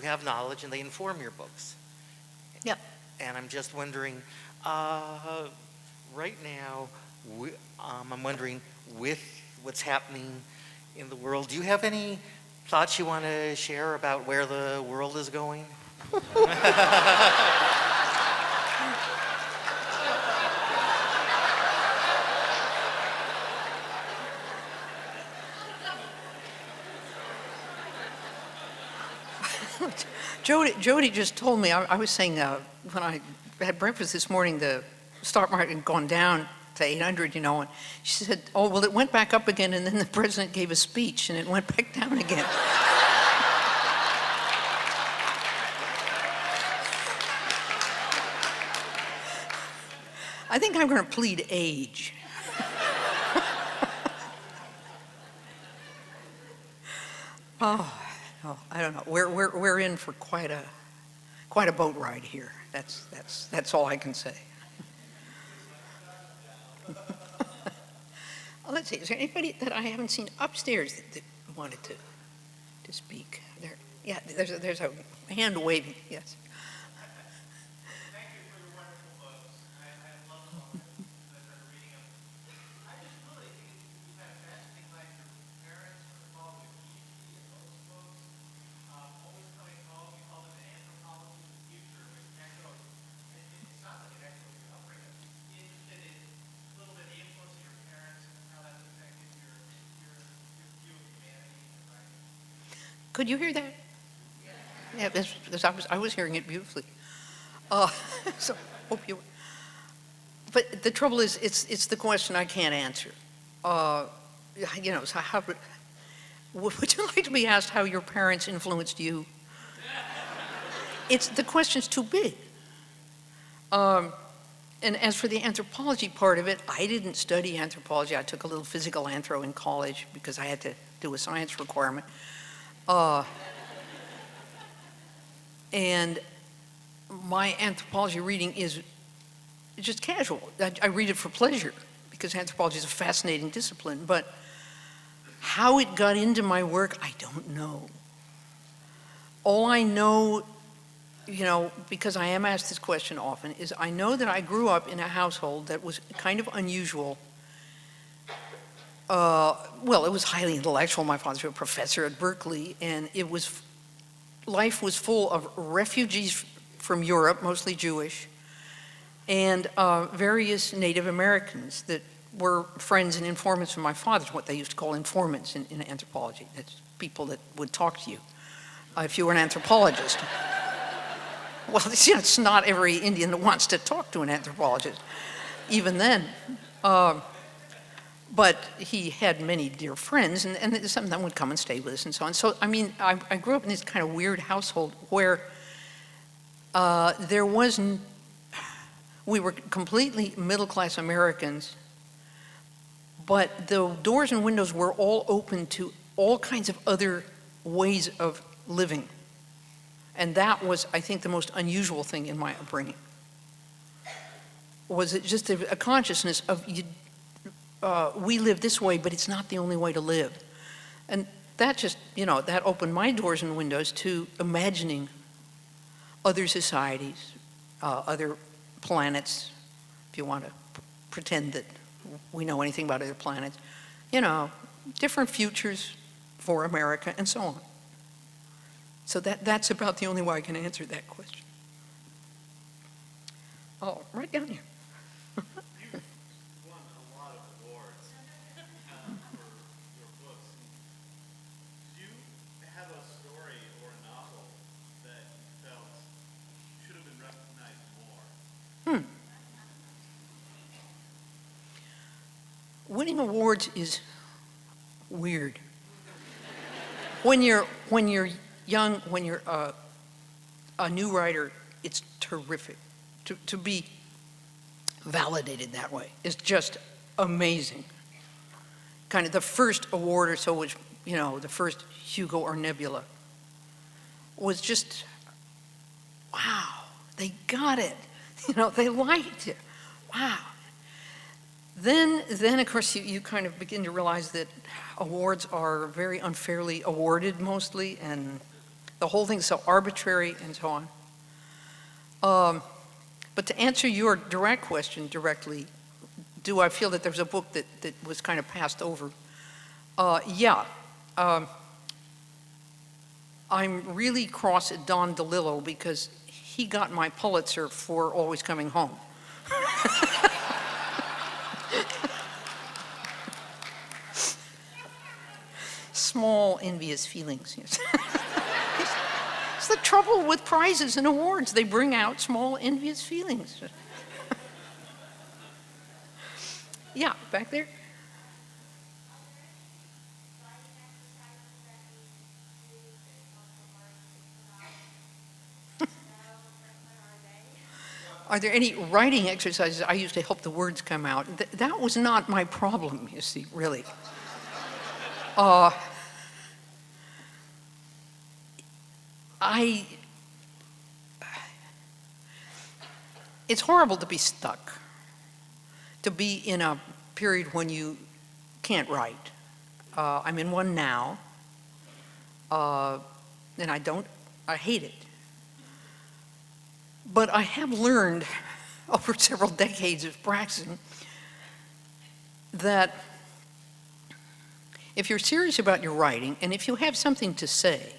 have knowledge, and they inform your books. Yeah. and I'm just wondering, right now, I'm wondering, with what's happening in the world, do you have any thoughts you want to share about where the world is going? Jody just told me, I was saying when I had breakfast this morning, the stock market had gone down to 800, and she said, oh, well, it went back up again, and then the president gave a speech, and it went back down again. I think I'm going to plead age. Oh, I don't know. We're in for quite a boat ride here. That's all I can say. Let's see. Is there anybody that I haven't seen upstairs that wanted to speak? There, yeah. There's a hand waving. Yes. Thank you for your wonderful books. I love them. I started reading them. I just really think it's kind of fascinating, like your parents are involved with PhD in those books. Always coming home, you call them an anthropology of the future, which echoes. It sounds like it echoes your upbringing. Interested in a little bit of the influence of your parents and how that's affected your view of humanity and writing. Could you hear that? Yeah, I was hearing it beautifully. So hope you. But the trouble is, it's the question I can't answer. So how would you like to be asked how your parents influenced you? The question's too big. And as for the anthropology part of it, I didn't study anthropology. I took a little physical anthro in college because I had to do a science requirement. And my anthropology reading is just casual. I read it for pleasure because anthropology is a fascinating discipline. But how it got into my work, I don't know. All I know, because I am asked this question often, is I know that I grew up in a household that was kind of unusual. Well, it was highly intellectual. My father was a professor at Berkeley, and life was full of refugees from Europe, mostly Jewish, and various Native Americans that were friends and informants of my father's, what they used to call informants in anthropology. That's people that would talk to you if you were an anthropologist. Well, it's not every Indian that wants to talk to an anthropologist, even then. But he had many dear friends, and some of them would come and stay with us and so on. So, I grew up in this kind of weird household where we were completely middle-class Americans, but the doors and windows were all open to all kinds of other ways of living. And that was, I think, the most unusual thing in my upbringing. Was it just a consciousness of we live this way, but it's not the only way to live. And that just, that opened my doors and windows to imagining other societies, other planets, if you want to pretend that we know anything about other planets, different futures for America and so on. So that's about the only way I can answer that question. Oh, right down here. Won a lot of awards for your books. Do you have a story or a novel that you felt should have been recognized more? Winning awards is weird. When you're young, when you're a new writer, it's terrific. To be validated that way is just amazing. Kind of the first award or so, which, the first Hugo or Nebula, was just, wow, they got it. They liked it. Wow. Then of course, you kind of begin to realize that awards are very unfairly awarded mostly, and the whole thing's so arbitrary and so on. But to answer your direct question directly, do I feel that there's a book that was kind of passed over? Yeah. I'm really cross at Don DeLillo because he got my Pulitzer for Always Coming Home. Small envious feelings. Yes. It's the trouble with prizes and awards. They bring out small envious feelings. Yeah, back there. Are there any writing exercises? I used to help the words come out. That was not my problem, you see, really. It's horrible to be stuck, to be in a period when you can't write. I'm in one now, and I hate it. But I have learned over several decades of practicing that if you're serious about your writing, and if you have something to say,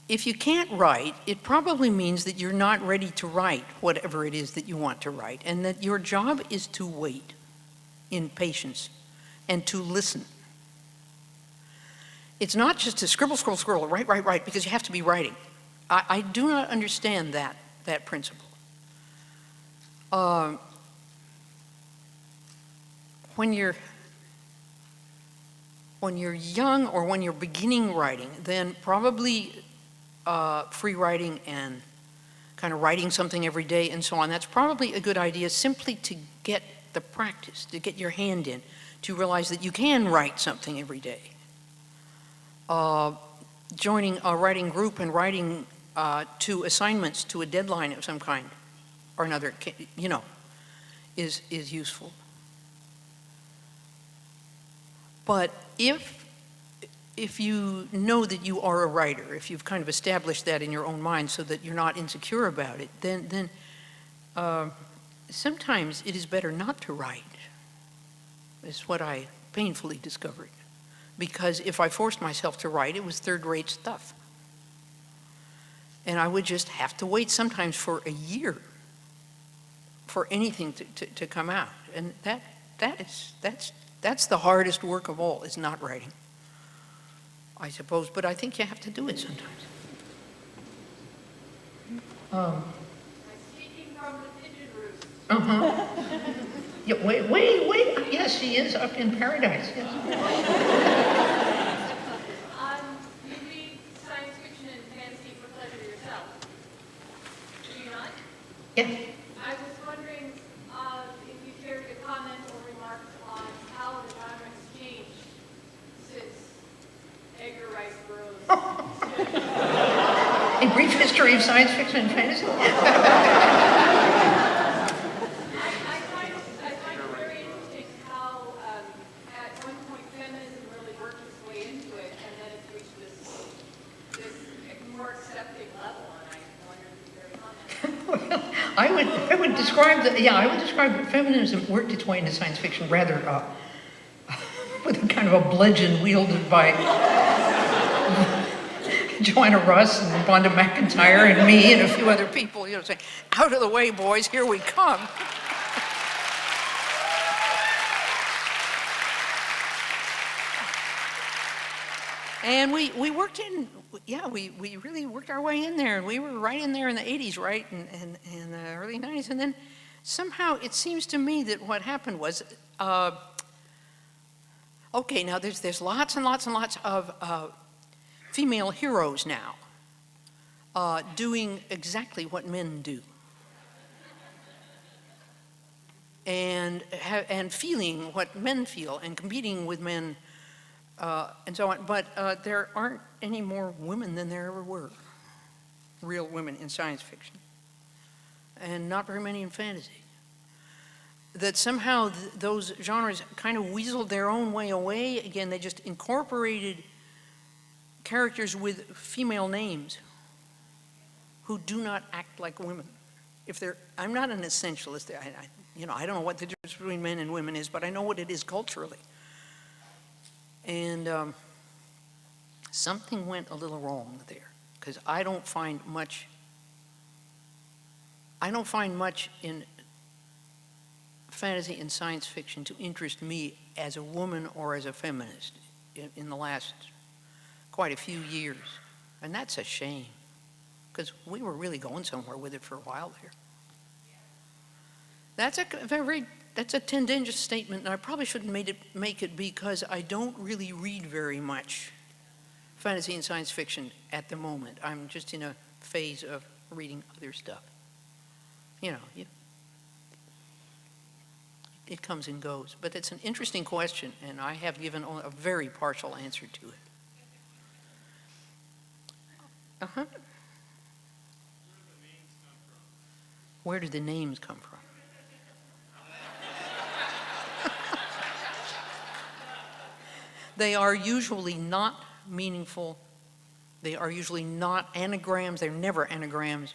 if you can't write, it probably means that you're not ready to write whatever it is that you want to write, and that your job is to wait in patience and to listen. It's not just to scribble, scroll, scroll, write, because you have to be writing. I do not understand that principle. When you're young or when you're beginning writing, then probably free writing and kind of writing something every day and so on, that's probably a good idea simply to get the practice, to get your hand in, to realize that you can write something every day. Joining a writing group and writing 2 assignments to a deadline of some kind or another, is useful. But if you know that you are a writer, if you've kind of established that in your own mind so that you're not insecure about it, then sometimes it is better not to write, is what I painfully discovered. Because if I forced myself to write, it was third-rate stuff. And I would just have to wait sometimes for a year for anything to come out. And that's the hardest work of all, is not writing, I suppose. But I think you have to do it sometimes. Speaking from the pigeon roost. Uh-huh. Yeah, wait. Yes, she is up in paradise. Yes. You read science fiction and fantasy for pleasure yourself. Do you not? Yeah. I was wondering if you cared to comment or remark on how the genre has changed since Edgar Rice Burroughs. A brief history of science fiction and fantasy? I find it very interesting how at one point feminism really worked its way into it, and then it's reached this more accepting level, and I wonder if you care to comment. Well, I would describe that feminism worked its way into science fiction rather with a kind of a bludgeon wielded by Joanna Russ and Vonda McIntyre and me and a few other people, saying, out of the way, boys, here we come. And we worked in, we really worked our way in there. And we were right in there in the 80s, right, and the early 90s. And then somehow it seems to me that what happened was, okay, now there's lots and lots and lots of female heroes now doing exactly what men do. And feeling what men feel and competing with men and so on. But there aren't any more women than there ever were, real women in science fiction. And not very many in fantasy. That somehow those genres kind of weaseled their own way away. Again, they just incorporated characters with female names who do not act like women. I'm not an essentialist. I don't know what the difference between men and women is, but I know what it is culturally. And something went a little wrong there, because I don't find much in fantasy and science fiction to interest me as a woman or as a feminist in the last quite a few years. And that's a shame, because we were really going somewhere with it for a while there. That's a tendentious statement, and I probably shouldn't make it because I don't really read very much fantasy and science fiction at the moment. I'm just in a phase of reading other stuff. It comes and goes. But it's an interesting question, and I have given a very partial answer to it. Uh-huh. Where do the names come from? They are usually not meaningful. They are usually not anagrams. They're never anagrams.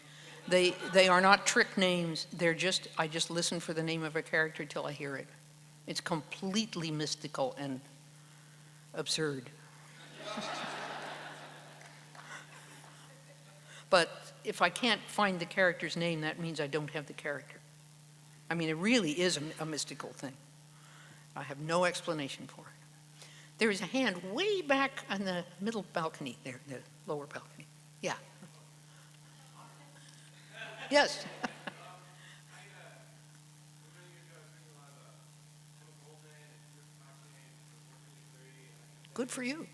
They are not trick names. I just listen for the name of a character till I hear it. It's completely mystical and absurd. But if I can't find the character's name, that means I don't have the character. I mean, it really is a mystical thing. I have no explanation for it. There is a hand way back on the middle balcony there, the lower balcony. Yeah. Yes. Good for you.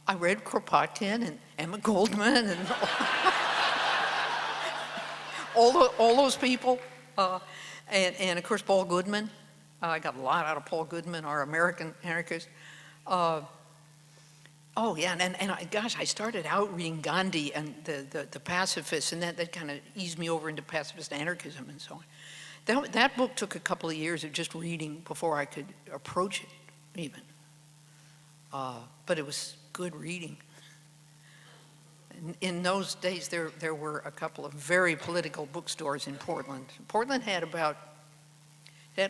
I read Kropotkin and Emma Goldman and all those people, and of course Paul Goodman. I got a lot out of Paul Goodman, our American anarchist. Oh yeah, and I started out reading Gandhi and the pacifists, and that kind of eased me over into pacifist anarchism and so on. That book took a couple of years of just reading before I could approach it even. But it was good reading. In those days, there were a couple of very political bookstores in Portland. Portland had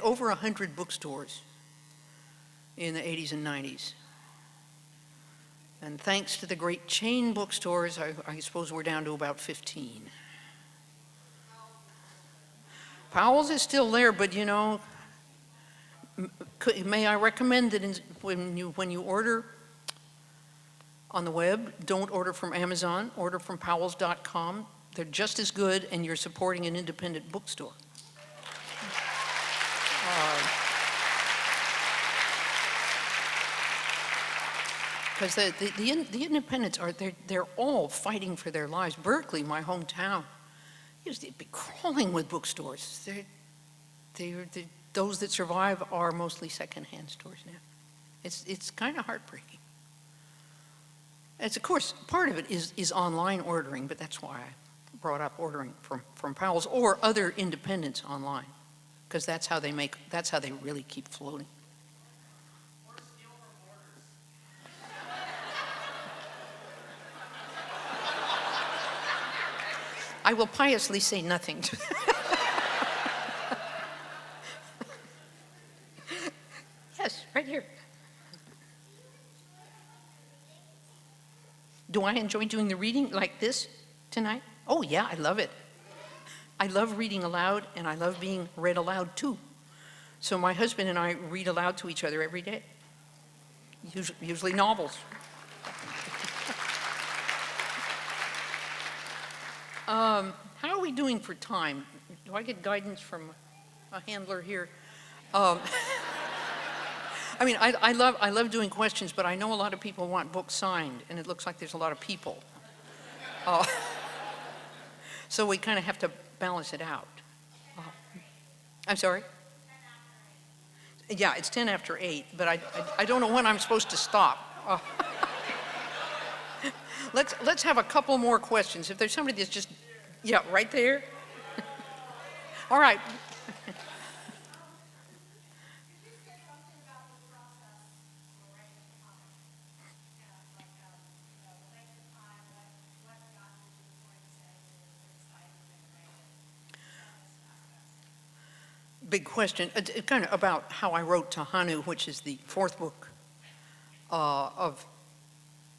over 100 bookstores in the 80s and 90s. And thanks to the great chain bookstores, I suppose we're down to about 15. Powell's is still there, but may I recommend that when you order on the web, don't order from Amazon, order from powells.com. They're just as good, and you're supporting an independent bookstore. Because the independents they're all fighting for their lives. Berkeley, my hometown, used to be crawling with bookstores. Those that survive are mostly secondhand stores now. It's kind of heartbreaking. Of course, part of it is online ordering, but that's why I brought up ordering from Powell's or other independents online, because that's how they really keep floating. Or steal from borders. I will piously say nothing to Yes, right here. Do I enjoy doing the reading like this tonight? Oh yeah, I love it. I love reading aloud, and I love being read aloud too. So my husband and I read aloud to each other every day, usually novels. How are we doing for time? Do I get guidance from a handler here? I mean, I love doing questions, but I know a lot of people want books signed, and it looks like there's a lot of people. So we kind of have to balance it out. I'm sorry? Yeah, it's 10 after 8, but I don't know when I'm supposed to stop. let's have a couple more questions. If there's somebody that's just, yeah, right there. All right. Big question. It's kind of about how I wrote Tahanu, which is the fourth book of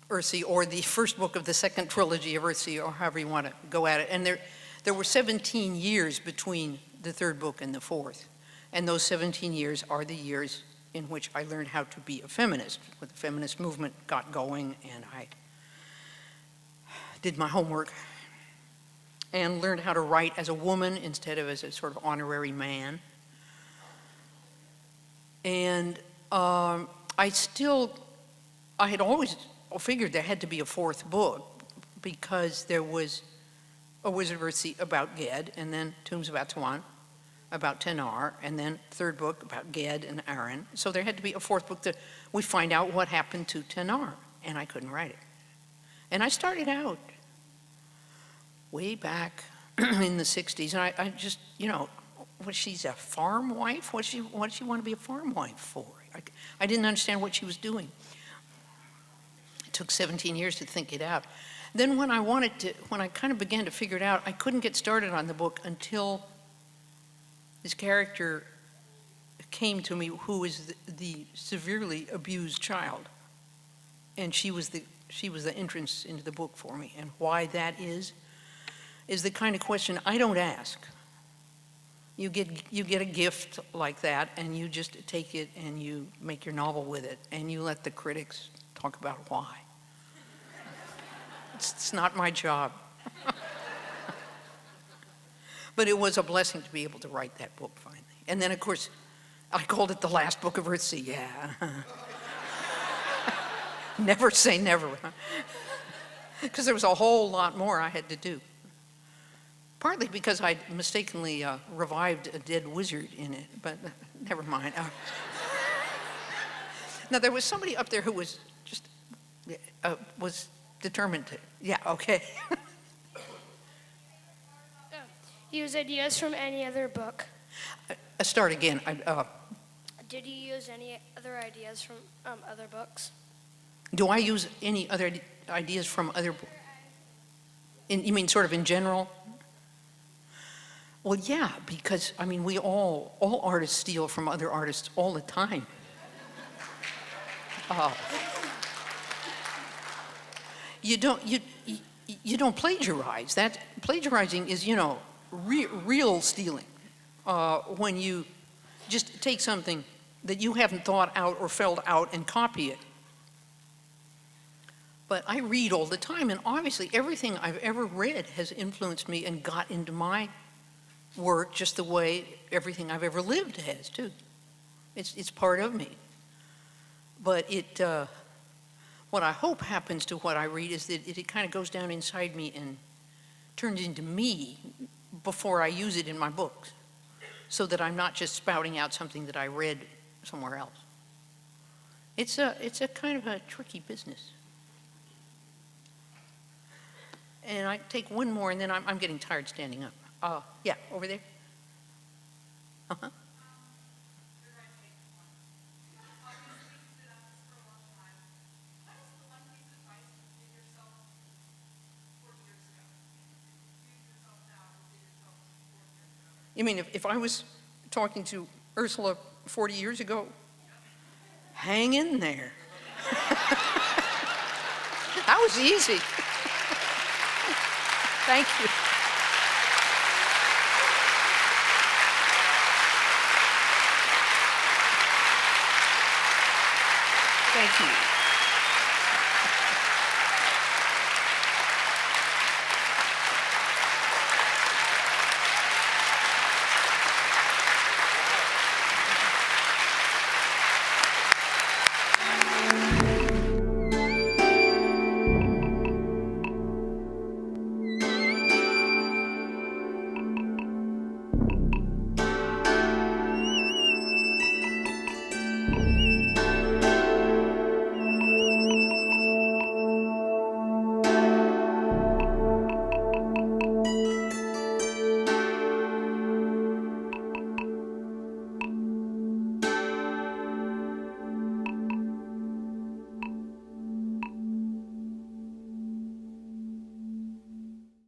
Earthsea, or the first book of the second trilogy of Earthsea, or however you want to go at it. And there were 17 years between the third book and the fourth. And those 17 years are the years in which I learned how to be a feminist. When the feminist movement got going, and I did my homework and learned how to write as a woman instead of as a sort of honorary man. And I had always figured there had to be a fourth book, because there was a Wizard of Earthsea about Ged, and then Tombs of Atuan about Tenar, and then third book about Ged and Aaron. So there had to be a fourth book that we find out what happened to Tenar, and I couldn't write it. And I started out way back in the 60s, and I just, she's a farm wife? What does she want to be a farm wife for? I didn't understand what she was doing. It took 17 years to think it out. Then when I kind of began to figure it out, I couldn't get started on the book until this character came to me, who was the severely abused child. And she was the entrance into the book for me. And why that is the kind of question I don't ask. You get a gift like that, and you just take it and you make your novel with it, and you let the critics talk about why. It's not my job. But it was a blessing to be able to write that book finally. And then, of course, I called it the last book of Earthsea. Yeah. Never say never. Because there was a whole lot more I had to do. Partly because I mistakenly revived a dead wizard in it, but never mind. Now, there was somebody up there who was just, was determined to, yeah, okay. Use ideas from any other book. Start again. Did you use any other ideas from other books? Do I use any other ideas from other books? You mean sort of in general? Well, yeah, because, we all artists steal from other artists all the time. You don't plagiarize. Plagiarizing is, real stealing. When you just take something that you haven't thought out or felt out and copy it. But I read all the time, and obviously everything I've ever read has influenced me and got into my work just the way everything I've ever lived has, too. It's part of me. But what I hope happens to what I read is that it kind of goes down inside me and turns into me before I use it in my books, so that I'm not just spouting out something that I read somewhere else. It's a kind of a tricky business. And I take one more, and then I'm getting tired standing up. Yeah, over there. Uh-huh. You mean if I was talking to Ursula 40 years ago? Hang in there. That was easy. Thank you. Thank you.